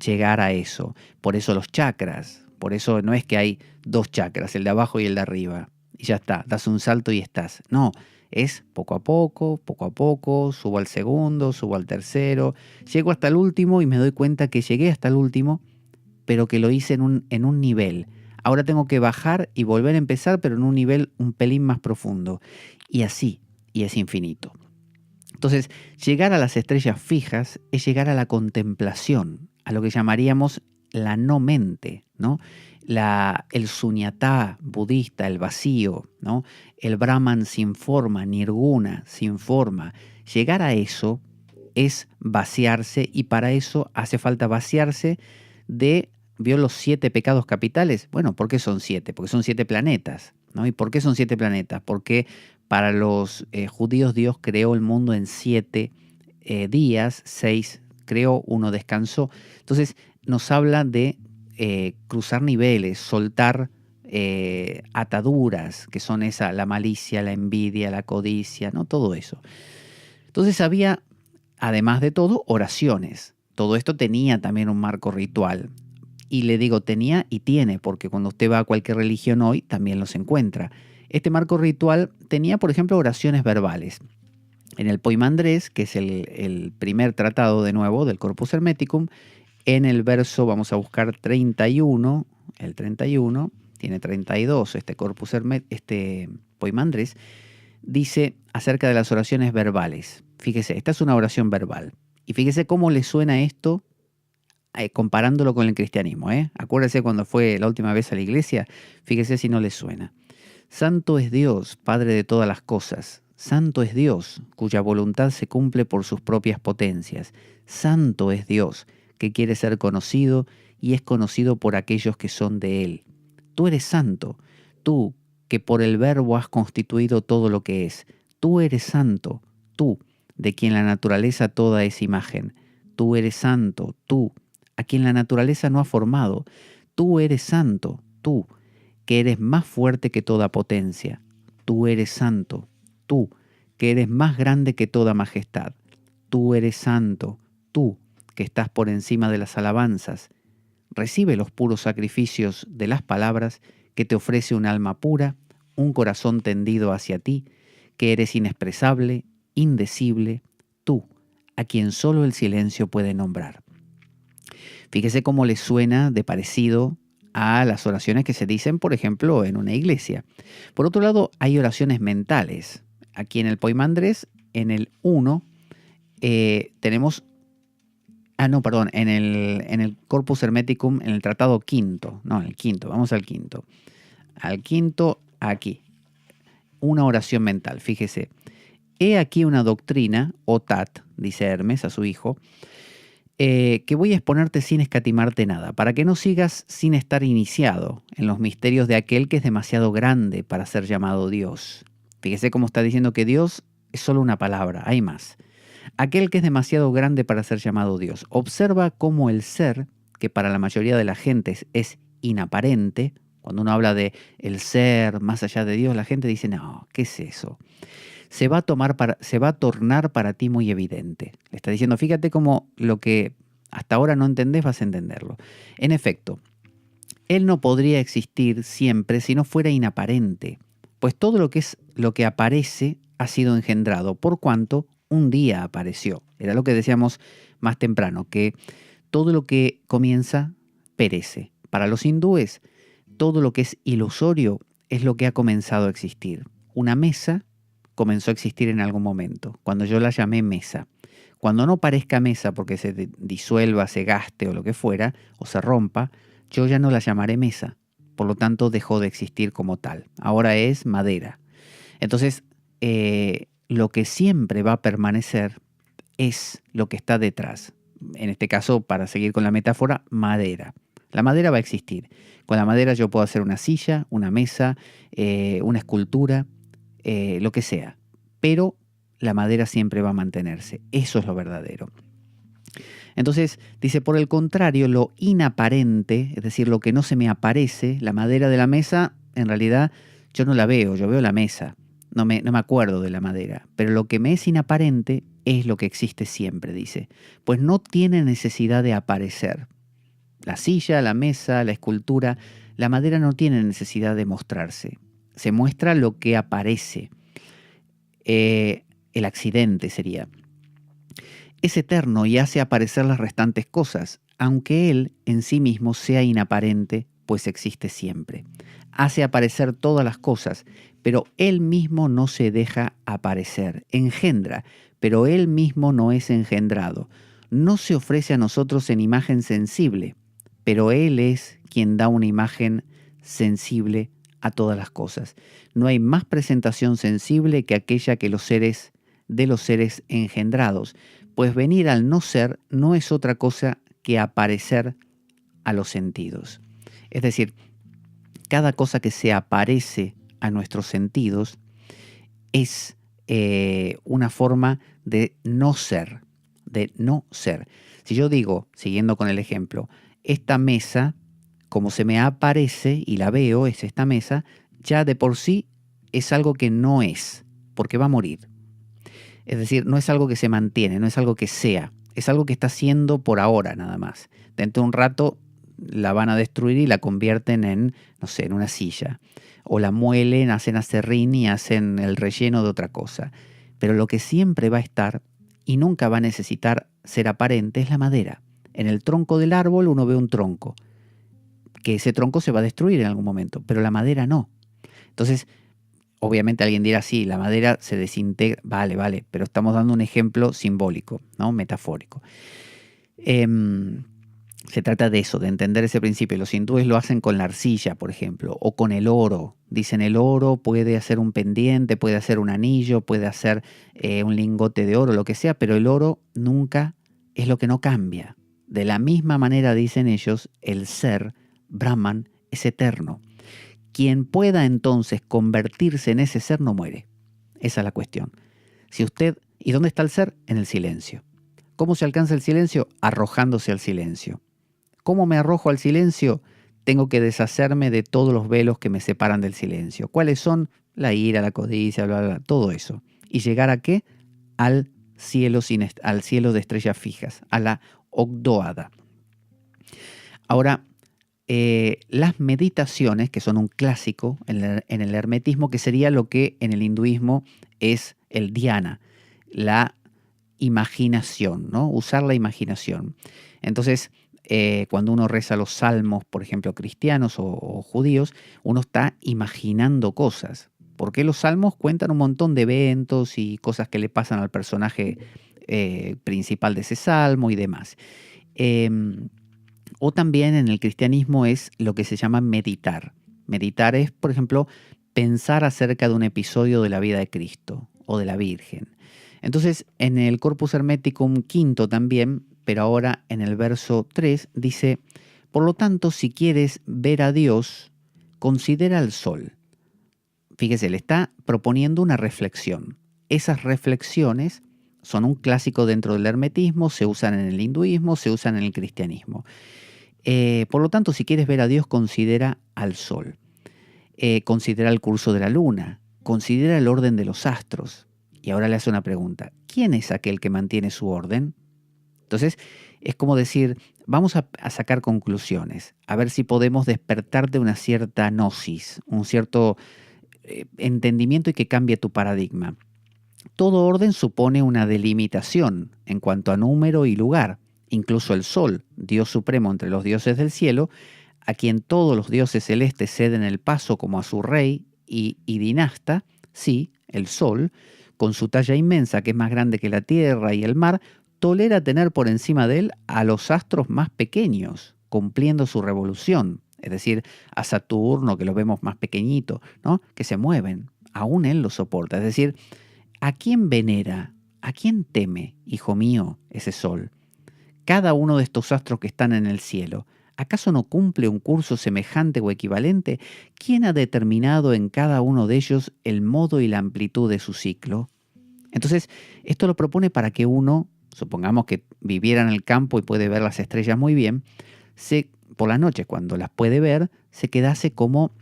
llegar a eso. Por eso los chakras, por eso no es que hay dos chakras, el de abajo y el de arriba, y ya está, das un salto y estás. No, es poco a poco, subo al segundo, subo al tercero, llego hasta el último y me doy cuenta que llegué hasta el último, pero que lo hice en un nivel. Ahora tengo que bajar y volver a empezar, pero en un nivel un pelín más profundo. Y así, y es infinito. Entonces, llegar a las estrellas fijas es llegar a la contemplación, a lo que llamaríamos la no mente, ¿no? El suñatá budista, el vacío, ¿no? El Brahman sin forma, nirguna sin forma. Llegar a eso es vaciarse, y para eso hace falta vaciarse de, ¿vio los 7 pecados capitales? Bueno, ¿por qué son 7? Porque son 7 planetas, ¿no? ¿Y por qué son 7 planetas? Porque para los judíos Dios creó el mundo en 7 días, 6 creó, 1 descansó. Entonces nos habla de cruzar niveles, soltar ataduras, que son la malicia, la envidia, la codicia, ¿no? Todo eso. Entonces había, además de todo, oraciones. Todo esto tenía también un marco ritual. Y le digo tenía y tiene, porque cuando usted va a cualquier religión hoy también los encuentra. Este marco ritual tenía, por ejemplo, oraciones verbales. En el Poimandrés, que es el primer tratado de nuevo del Corpus Hermeticum, en el verso, vamos a buscar 31, el 31, tiene 32 este Poimandrés, dice acerca de las oraciones verbales. Fíjese, esta es una oración verbal. Y fíjese cómo le suena esto comparándolo con el cristianismo. Acuérdese cuando fue la última vez a la iglesia, fíjese si no le suena. Santo es Dios, Padre de todas las cosas. Santo es Dios, cuya voluntad se cumple por sus propias potencias. Santo es Dios, que quiere ser conocido y es conocido por aquellos que son de Él. Tú eres santo, tú que por el Verbo has constituido todo lo que es. Tú eres santo, tú, de quien la naturaleza toda es imagen. Tú eres santo, tú, a quien la naturaleza no ha formado. Tú eres santo, tú, que eres más fuerte que toda potencia. Tú eres santo, tú, que eres más grande que toda majestad. Tú eres santo, tú, que estás por encima de las alabanzas. Recibe los puros sacrificios de las palabras que te ofrece un alma pura, un corazón tendido hacia ti, que eres inexpresable, indecible, tú, a quien solo el silencio puede nombrar. Fíjese cómo le suena de parecido a las oraciones que se dicen, por ejemplo, en una iglesia. Por otro lado, hay oraciones mentales. Aquí en el Poimandrés, en el 1, tenemos... en el Corpus Hermeticum, en el tratado quinto. No, en el quinto, vamos al quinto. Al quinto, aquí. Una oración mental, fíjese. He aquí una doctrina, o tat, dice Hermes a su hijo, que voy a exponerte sin escatimarte nada, para que no sigas sin estar iniciado en los misterios de aquel que es demasiado grande para ser llamado Dios. Fíjese cómo está diciendo que Dios es solo una palabra, hay más. Aquel que es demasiado grande para ser llamado Dios. Observa cómo el ser, que para la mayoría de la gente es inaparente, cuando uno habla de el ser más allá de Dios, la gente dice, no, ¿qué es eso? Se va a tornar para ti muy evidente. Le está diciendo, fíjate cómo lo que hasta ahora no entendés vas a entenderlo. En efecto, Él no podría existir siempre si no fuera inaparente, pues todo lo que aparece ha sido engendrado, por cuanto un día apareció. Era lo que decíamos más temprano, que todo lo que comienza perece. Para los hindúes, todo lo que es ilusorio es lo que ha comenzado a existir. Una mesa comenzó a existir en algún momento, cuando yo la llamé mesa. Cuando no parezca mesa porque se disuelva, se gaste o lo que fuera, o se rompa, yo ya no la llamaré mesa. Por lo tanto, dejó de existir como tal. Ahora es madera. Entonces, lo que siempre va a permanecer es lo que está detrás. En este caso, para seguir con la metáfora, madera. La madera va a existir. Con la madera yo puedo hacer una silla, una mesa, una escultura, lo que sea. Pero la madera siempre va a mantenerse. Eso es lo verdadero. Entonces, dice, por el contrario, lo inaparente, es decir, lo que no se me aparece, la madera de la mesa, en realidad yo no la veo, yo veo la mesa. no me acuerdo de la madera, pero lo que me es inaparente es lo que existe siempre, dice, pues no tiene necesidad de aparecer. La silla, la mesa, la escultura, la madera no tiene necesidad de mostrarse. Se muestra lo que aparece. El accidente sería. Es eterno y hace aparecer las restantes cosas, aunque él en sí mismo sea inaparente, pues existe siempre. Hace aparecer todas las cosas, pero él mismo no se deja aparecer. Engendra, pero él mismo no es engendrado. No se ofrece a nosotros en imagen sensible, pero él es quien da una imagen sensible a todas las cosas. No hay más presentación sensible que aquella que los seres engendrados, pues venir al no ser no es otra cosa que aparecer a los sentidos. Es decir, cada cosa que se aparece a nuestros sentidos es una forma de no ser, Si yo digo, siguiendo con el ejemplo, esta mesa, como se me aparece y la veo, es esta mesa, ya de por sí es algo que no es, porque va a morir. Es decir, no es algo que se mantiene, no es algo que sea, es algo que está siendo por ahora nada más. Dentro de un rato la van a destruir y la convierten en, no sé, en una silla. O la muelen, hacen aserrín y hacen el relleno de otra cosa. Pero lo que siempre va a estar y nunca va a necesitar ser aparente es la madera. En el tronco del árbol uno ve un tronco, que ese tronco se va a destruir en algún momento, pero la madera no. Entonces, obviamente alguien dirá, sí, la madera se desintegra, vale, pero estamos dando un ejemplo simbólico, ¿no? Metafórico. Se trata de eso, de entender ese principio. Los hindúes lo hacen con la arcilla, por ejemplo, o con el oro. Dicen el oro puede hacer un pendiente, puede hacer un anillo, puede hacer un lingote de oro, lo que sea, pero el oro nunca es lo que no cambia. De la misma manera, dicen ellos, el ser, Brahman, es eterno. Quien pueda entonces convertirse en ese ser no muere. Esa es la cuestión. ¿Y dónde está el ser? En el silencio. ¿Cómo se alcanza el silencio? Arrojándose al silencio. ¿Cómo me arrojo al silencio? Tengo que deshacerme de todos los velos que me separan del silencio. ¿Cuáles son? La ira, la codicia, bla, bla, bla, todo eso. ¿Y llegar a qué? Al cielo de estrellas fijas, a la Ogdoada. Ahora, las meditaciones, que son un clásico en el hermetismo, que sería lo que en el hinduismo es el dhyana, la imaginación, ¿no? Usar la imaginación. Entonces, cuando uno reza los salmos, por ejemplo, cristianos o judíos, uno está imaginando cosas. Porque los salmos cuentan un montón de eventos y cosas que le pasan al personaje principal de ese salmo y demás. O también en el cristianismo es lo que se llama meditar. Meditar es, por ejemplo, pensar acerca de un episodio de la vida de Cristo o de la Virgen. Entonces, en el Corpus Hermeticum quinto también, pero ahora en el verso 3, dice, por lo tanto, si quieres ver a Dios, considera el sol. Fíjese, le está proponiendo una reflexión. Esas reflexiones son un clásico dentro del hermetismo, se usan en el hinduismo, se usan en el cristianismo. Por lo tanto, si quieres ver a Dios, considera al sol. Considera el curso de la luna. Considera el orden de los astros. Y ahora le hace una pregunta. ¿Quién es aquel que mantiene su orden? Entonces, es como decir, vamos a sacar conclusiones, a ver si podemos despertarte una cierta gnosis, un cierto entendimiento y que cambie tu paradigma. Todo orden supone una delimitación en cuanto a número y lugar. Incluso el sol, Dios supremo entre los dioses del cielo, a quien todos los dioses celestes ceden el paso como a su rey y dinasta, sí, el sol, con su talla inmensa que es más grande que la tierra y el mar, tolera tener por encima de él a los astros más pequeños, cumpliendo su revolución. Es decir, a Saturno, que lo vemos más pequeñito, ¿no? Que se mueven. Aún él lo soporta. Es decir, ¿a quién venera? ¿A quién teme, hijo mío, ese sol? Cada uno de estos astros que están en el cielo, ¿acaso no cumple un curso semejante o equivalente? ¿Quién ha determinado en cada uno de ellos el modo y la amplitud de su ciclo? Entonces, esto lo propone para que uno, supongamos que viviera en el campo y puede ver las estrellas muy bien, por la noche, cuando las puede ver, se quedase como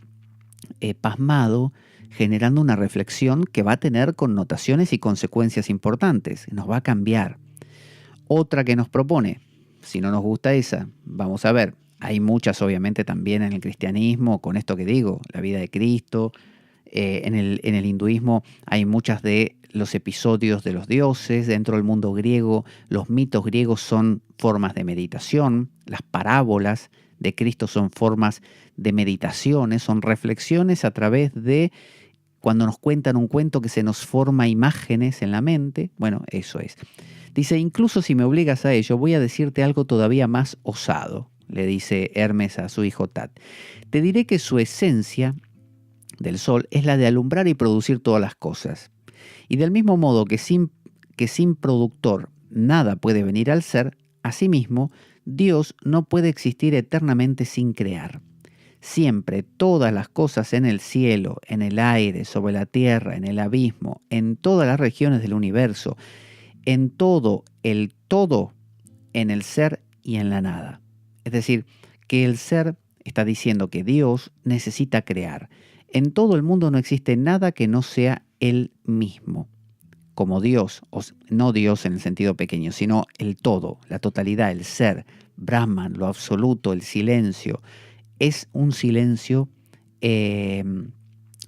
pasmado, generando una reflexión que va a tener connotaciones y consecuencias importantes, nos va a cambiar. Otra que nos propone, si no nos gusta esa, vamos a ver, hay muchas obviamente también en el cristianismo, con esto que digo, la vida de Cristo. En el hinduismo hay muchas de los episodios de los dioses. Dentro del mundo griego, los mitos griegos son formas de meditación. Las parábolas de Cristo son formas de meditaciones, son reflexiones a través de cuando nos cuentan un cuento que se nos forma imágenes en la mente. Bueno, eso es. Dice, incluso si me obligas a ello, voy a decirte algo todavía más osado, le dice Hermes a su hijo Tat. Te diré que su esencia del sol es la de alumbrar y producir todas las cosas. Y del mismo modo que sin productor nada puede venir al ser, asimismo, Dios no puede existir eternamente sin crear. Siempre todas las cosas en el cielo, en el aire, sobre la tierra, en el abismo, en todas las regiones del universo, en todo el todo, en el ser y en la nada. Es decir, que el ser está diciendo que Dios necesita crear. En todo el mundo no existe nada que no sea Él mismo. Como Dios, no Dios en el sentido pequeño, sino el todo, la totalidad, el ser, Brahman, lo absoluto, el silencio. Es un silencio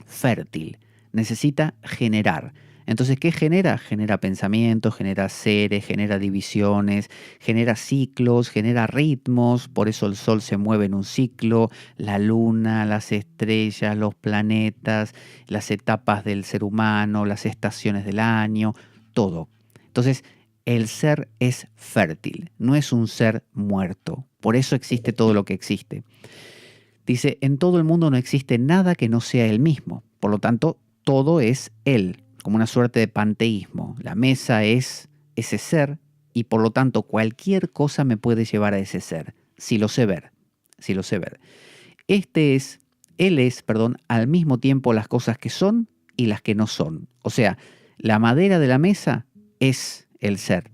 fértil, necesita generar. Entonces, ¿qué genera? Genera pensamientos, genera seres, genera divisiones, genera ciclos, genera ritmos. Por eso el sol se mueve en un ciclo, la luna, las estrellas, los planetas, las etapas del ser humano, las estaciones del año, todo. Entonces, el ser es fértil, no es un ser muerto. Por eso existe todo lo que existe. Dice, en todo el mundo no existe nada que no sea él mismo. Por lo tanto, todo es él, como una suerte de panteísmo. La mesa es ese ser y por lo tanto cualquier cosa me puede llevar a ese ser, si lo sé ver. Él es, al mismo tiempo las cosas que son y las que no son. O sea, la madera de la mesa es el ser.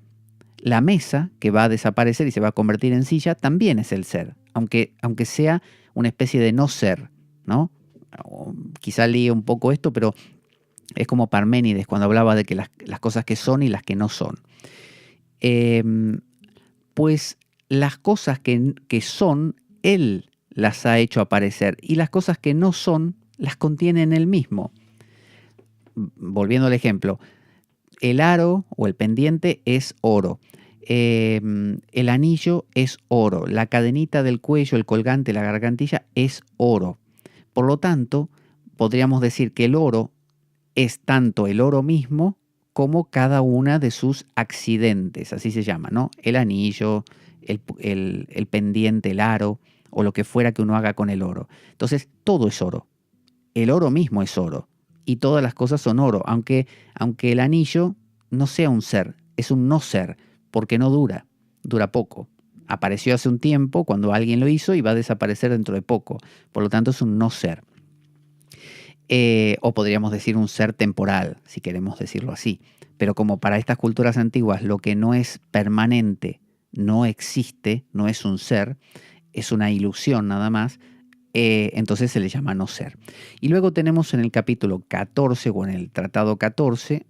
La mesa, que va a desaparecer y se va a convertir en silla, también es el ser, aunque sea una especie de no ser, ¿no? Quizá líe un poco esto, pero es como Parménides cuando hablaba de que las cosas que son y las que no son. Pues las cosas que son, él las ha hecho aparecer y las cosas que no son, las contiene en él mismo. Volviendo al ejemplo, el aro o el pendiente es oro. El anillo es oro. La cadenita del cuello, el colgante, la gargantilla es oro. Por lo tanto, podríamos decir que el oro es tanto el oro mismo como cada una de sus accidentes, así se llama, ¿no? El anillo, el pendiente, el aro, o lo que fuera que uno haga con el oro. Entonces, todo es oro. El oro mismo es oro. Y todas las cosas son oro, aunque el anillo no sea un ser, es un no ser, porque no dura poco. Apareció hace un tiempo cuando alguien lo hizo y va a desaparecer dentro de poco. Por lo tanto, es un no ser. O podríamos decir un ser temporal, si queremos decirlo así. Pero como para estas culturas antiguas lo que no es permanente no existe, no es un ser, es una ilusión nada más, entonces se le llama no ser. Y luego tenemos en el capítulo 14 o en el tratado 14,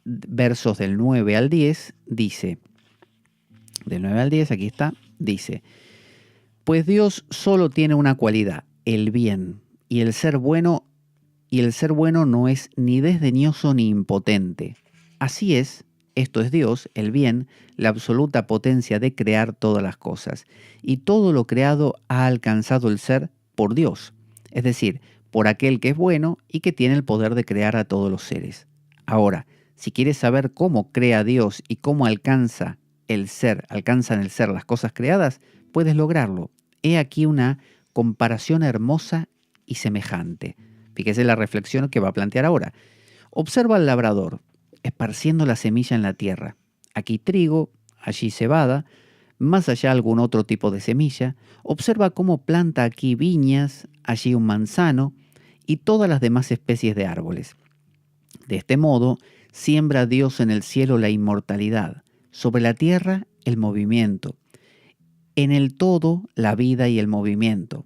versos del 9 al 10, dice, del 9 al 10, aquí está, dice, pues Dios solo tiene una cualidad, el bien, y el ser bueno no es ni desdeñoso ni impotente. Así es, esto es Dios, el bien, la absoluta potencia de crear todas las cosas. Y todo lo creado ha alcanzado el ser por Dios, es decir, por aquel que es bueno y que tiene el poder de crear a todos los seres. Ahora, si quieres saber cómo crea Dios y cómo alcanzan en el ser las cosas creadas, puedes lograrlo. He aquí una comparación hermosa y semejante. Fíjese la reflexión que va a plantear ahora. Observa al labrador, esparciendo la semilla en la tierra. Aquí trigo, allí cebada, más allá algún otro tipo de semilla. Observa cómo planta aquí viñas, allí un manzano y todas las demás especies de árboles. De este modo, siembra Dios en el cielo la inmortalidad, sobre la tierra el movimiento, en el todo la vida y el movimiento.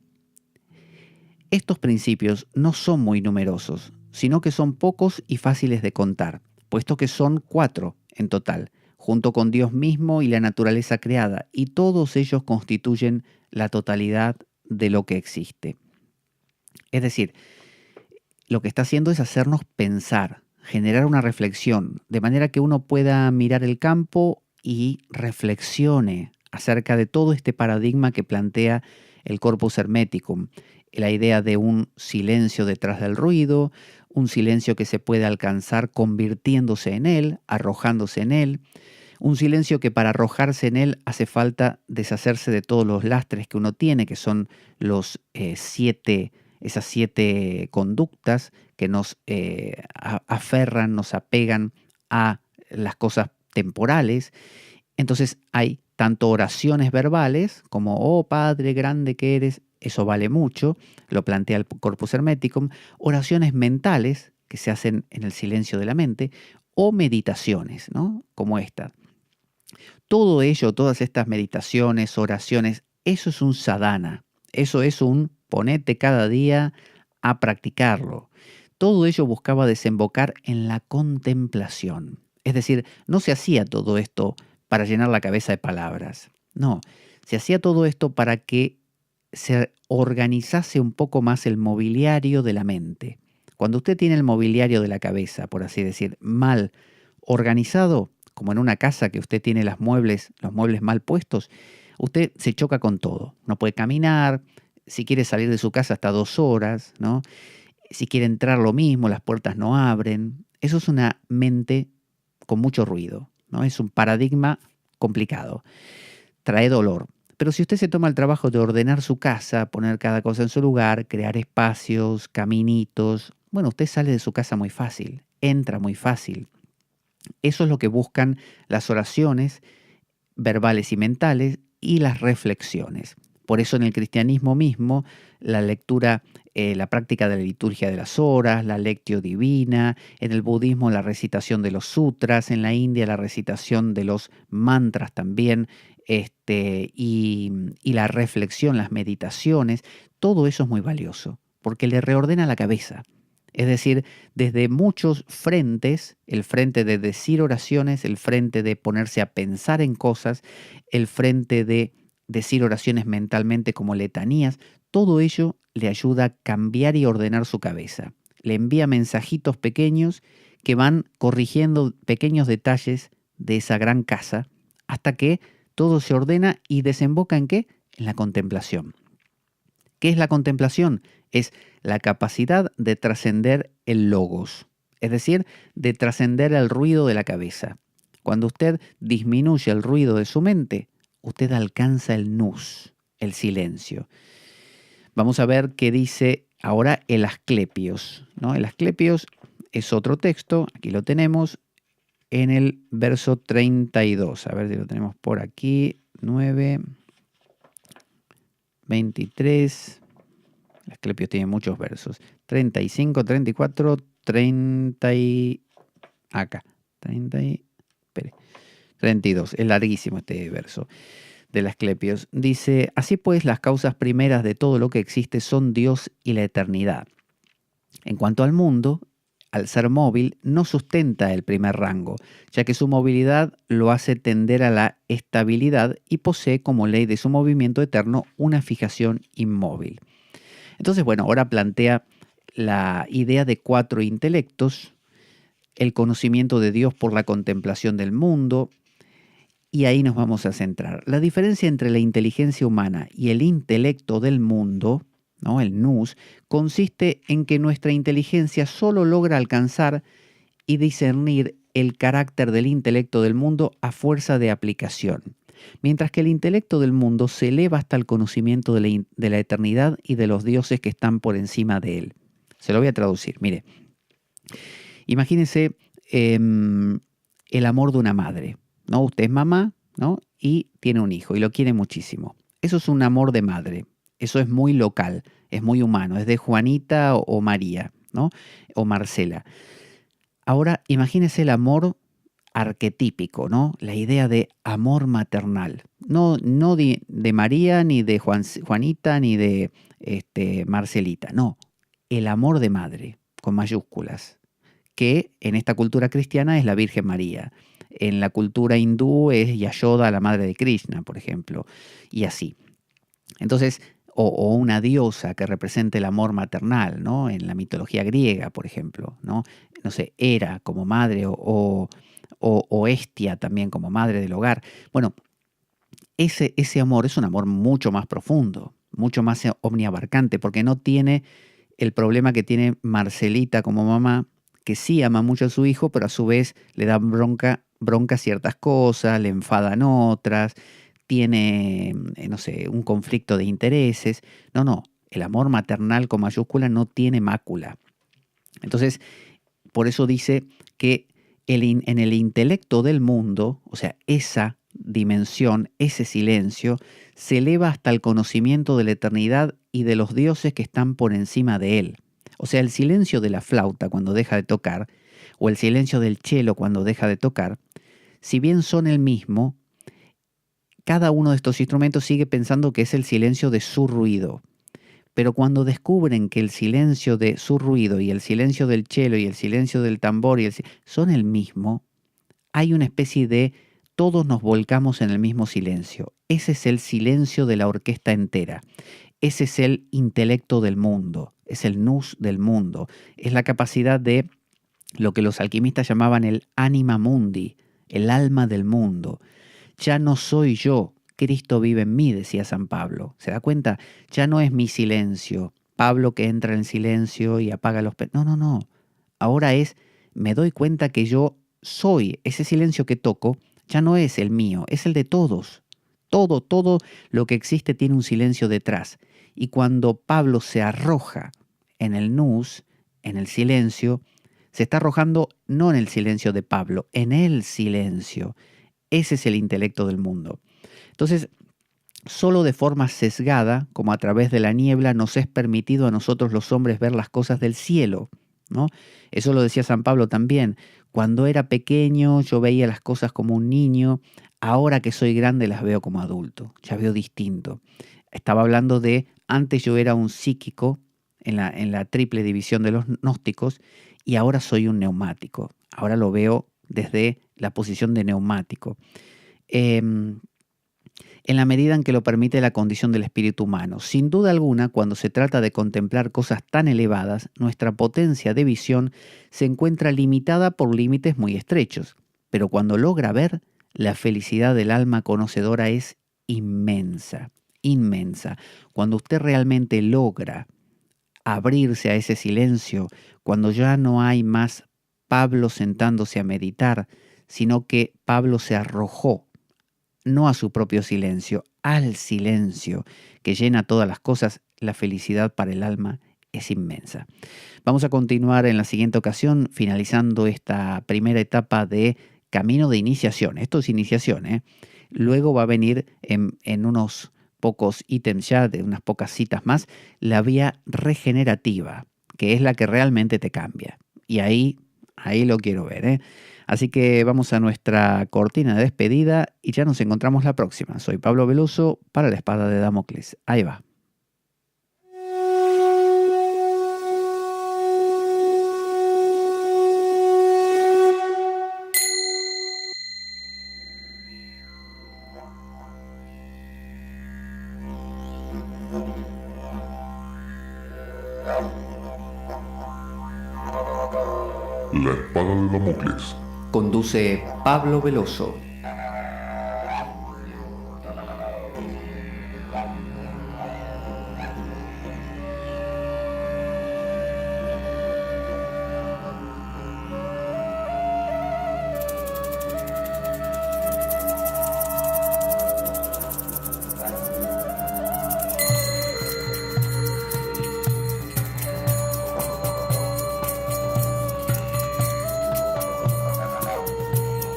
Estos principios no son muy numerosos, sino que son pocos y fáciles de contar, puesto que son 4 en total, junto con Dios mismo y la naturaleza creada, y todos ellos constituyen la totalidad de lo que existe. Es decir, lo que está haciendo es hacernos pensar, generar una reflexión, de manera que uno pueda mirar el campo y reflexione acerca de todo este paradigma que plantea el Corpus Hermeticum, la idea de un silencio detrás del ruido, un silencio que se puede alcanzar convirtiéndose en él, arrojándose en él, un silencio que para arrojarse en él hace falta deshacerse de todos los lastres que uno tiene, que son esas 7 conductas que nos aferran, nos apegan a las cosas temporales. Entonces hay tanto oraciones verbales como, oh Padre grande que eres, eso vale mucho, lo plantea el Corpus Hermeticum, oraciones mentales que se hacen en el silencio de la mente, o meditaciones, ¿no? Como esta. Todo ello, todas estas meditaciones, oraciones, eso es un sadhana, eso es un ponete cada día a practicarlo. Todo ello buscaba desembocar en la contemplación. Es decir, no se hacía todo esto para llenar la cabeza de palabras. No, se hacía todo esto para que se organizase un poco más el mobiliario de la mente. Cuando usted tiene el mobiliario de la cabeza, por así decir, mal organizado, como en una casa que usted tiene los muebles mal puestos, usted se choca con todo. No puede caminar, si quiere salir de su casa hasta 2 horas, ¿no? Si quiere entrar lo mismo, las puertas no abren. Eso es una mente con mucho ruido, ¿no? Es un paradigma complicado. Trae dolor. Pero si usted se toma el trabajo de ordenar su casa, poner cada cosa en su lugar, crear espacios, caminitos, bueno, usted sale de su casa muy fácil, entra muy fácil. Eso es lo que buscan las oraciones verbales y mentales y las reflexiones. Por eso en el cristianismo mismo, la lectura, la práctica de la liturgia de las horas, la lectio divina, en el budismo la recitación de los sutras, en la India la recitación de los mantras también, y la reflexión, las meditaciones, todo eso es muy valioso, porque le reordena la cabeza. Es decir, desde muchos frentes, el frente de decir oraciones, el frente de ponerse a pensar en cosas, el frente de decir oraciones mentalmente como letanías, todo ello le ayuda a cambiar y ordenar su cabeza. Le envía mensajitos pequeños que van corrigiendo pequeños detalles de esa gran casa hasta que todo se ordena y desemboca ¿en qué? En la contemplación. ¿Qué es la contemplación? Es la capacidad de trascender el logos, es decir, de trascender el ruido de la cabeza. Cuando usted disminuye el ruido de su mente, usted alcanza el nous, el silencio. Vamos a ver qué dice ahora el Asclepios, ¿no? El Asclepios es otro texto, aquí lo tenemos, en el verso 32. A ver si lo tenemos por aquí, 9, 23... Asclepios tiene muchos versos. 35, 34, 30 y... Acá. 32. Es larguísimo este verso del Asclepios. Dice, así pues, las causas primeras de todo lo que existe son Dios y la eternidad. En cuanto al mundo, al ser móvil, no sustenta el primer rango, ya que su movilidad lo hace tender a la estabilidad y posee como ley de su movimiento eterno una fijación inmóvil. Entonces, bueno, ahora plantea la idea de 4 intelectos, el conocimiento de Dios por la contemplación del mundo, y ahí nos vamos a centrar. La diferencia entre la inteligencia humana y el intelecto del mundo, ¿no? El nous, consiste en que nuestra inteligencia solo logra alcanzar y discernir el carácter del intelecto del mundo a fuerza de aplicación, mientras que el intelecto del mundo se eleva hasta el conocimiento de la eternidad y de los dioses que están por encima de él. Se lo voy a traducir, mire. Imagínense el amor de una madre, ¿no? Usted es mamá, ¿no? Y tiene un hijo y lo quiere muchísimo. Eso es un amor de madre. Eso es muy local, es muy humano, es de Juanita o María, ¿no? O Marcela. Ahora, imagínese el amor arquetípico, ¿no? La idea de amor maternal. No de María, ni de Juanita, ni de Marcelita. No, el amor de madre, con mayúsculas, que en esta cultura cristiana es la Virgen María. En la cultura hindú es Yashoda, la madre de Krishna, por ejemplo, y así. Entonces, o una diosa que represente el amor maternal, ¿no? En la mitología griega, por ejemplo, ¿no? No sé, Hera como madre o Hestia también como madre del hogar. Bueno, ese amor es un amor mucho más profundo, mucho más omniabarcante, porque no tiene el problema que tiene Marcelita como mamá, que sí ama mucho a su hijo, pero a su vez le da bronca ciertas cosas, le enfadan otras, tiene, no sé, un conflicto de intereses. No, el amor maternal con mayúscula no tiene mácula. Entonces, por eso dice que en el intelecto del mundo, o sea, esa dimensión, ese silencio, se eleva hasta el conocimiento de la eternidad y de los dioses que están por encima de él. O sea, el silencio de la flauta cuando deja de tocar, o el silencio del cello cuando deja de tocar, si bien son el mismo, cada uno de estos instrumentos sigue pensando que es el silencio de su ruido. Pero cuando descubren que el silencio de su ruido y el silencio del cello y el silencio del tambor son el mismo, hay una especie de todos nos volcamos en el mismo silencio. Ese es el silencio de la orquesta entera. Ese es el intelecto del mundo, es el nous del mundo. Es la capacidad de lo que los alquimistas llamaban el anima mundi, el alma del mundo. Ya no soy yo, Cristo vive en mí, decía San Pablo. ¿Se da cuenta? Ya no es mi silencio, Pablo que entra en silencio y apaga los... No. Ahora me doy cuenta que yo soy, ese silencio que toco, ya no es el mío, es el de todos. Todo lo que existe tiene un silencio detrás. Y cuando Pablo se arroja en el nous, en el silencio, se está arrojando no en el silencio de Pablo, en el silencio. Ese es el intelecto del mundo. Entonces, solo de forma sesgada, como a través de la niebla, nos es permitido a nosotros los hombres ver las cosas del cielo, ¿no? Eso lo decía San Pablo también. Cuando era pequeño yo veía las cosas como un niño, ahora que soy grande las veo como adulto, ya veo distinto. Estaba hablando de, antes yo era un psíquico en la triple división de los gnósticos y ahora soy un neumático. Ahora lo veo desde la posición de neumático. En la medida en que lo permite la condición del espíritu humano. Sin duda alguna, cuando se trata de contemplar cosas tan elevadas, nuestra potencia de visión se encuentra limitada por límites muy estrechos. Pero cuando logra ver, la felicidad del alma conocedora es inmensa, inmensa. Cuando usted realmente logra abrirse a ese silencio, cuando ya no hay más Pablo sentándose a meditar, sino que Pablo se arrojó no a su propio silencio, al silencio que llena todas las cosas, la felicidad para el alma es inmensa. Vamos a continuar en la siguiente ocasión, finalizando esta primera etapa de camino de iniciación. Esto es iniciación, ¿eh? Luego va a venir en unos pocos ítems ya, de unas pocas citas más, la vía regenerativa, que es la que realmente te cambia. Y ahí lo quiero ver, ¿eh? Así que vamos a nuestra cortina de despedida y ya nos encontramos la próxima. Soy Pablo Veloso para la Espada de Damocles. Ahí va. La Espada de Damocles. Conduce Pablo Veloso.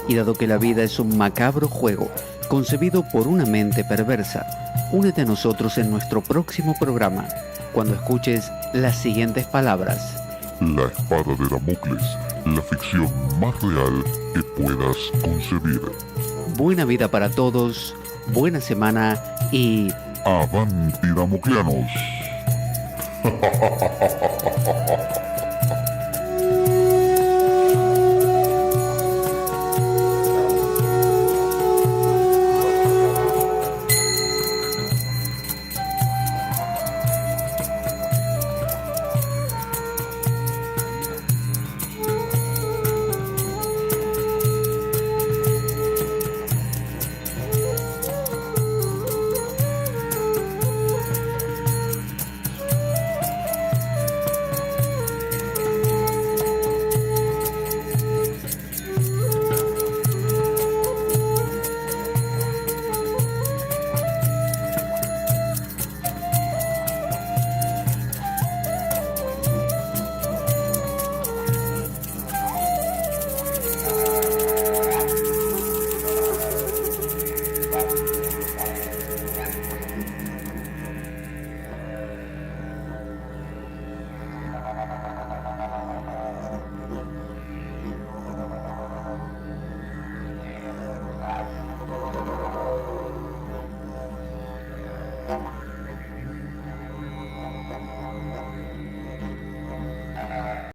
Y dado que la vida es un macabro juego concebido por una mente perversa, únete a nosotros en nuestro próximo programa, cuando escuches las siguientes palabras. La Espada de Damocles, la ficción más real que puedas concebir. Buena vida para todos, buena semana y... ¡Avanti, damocleanos!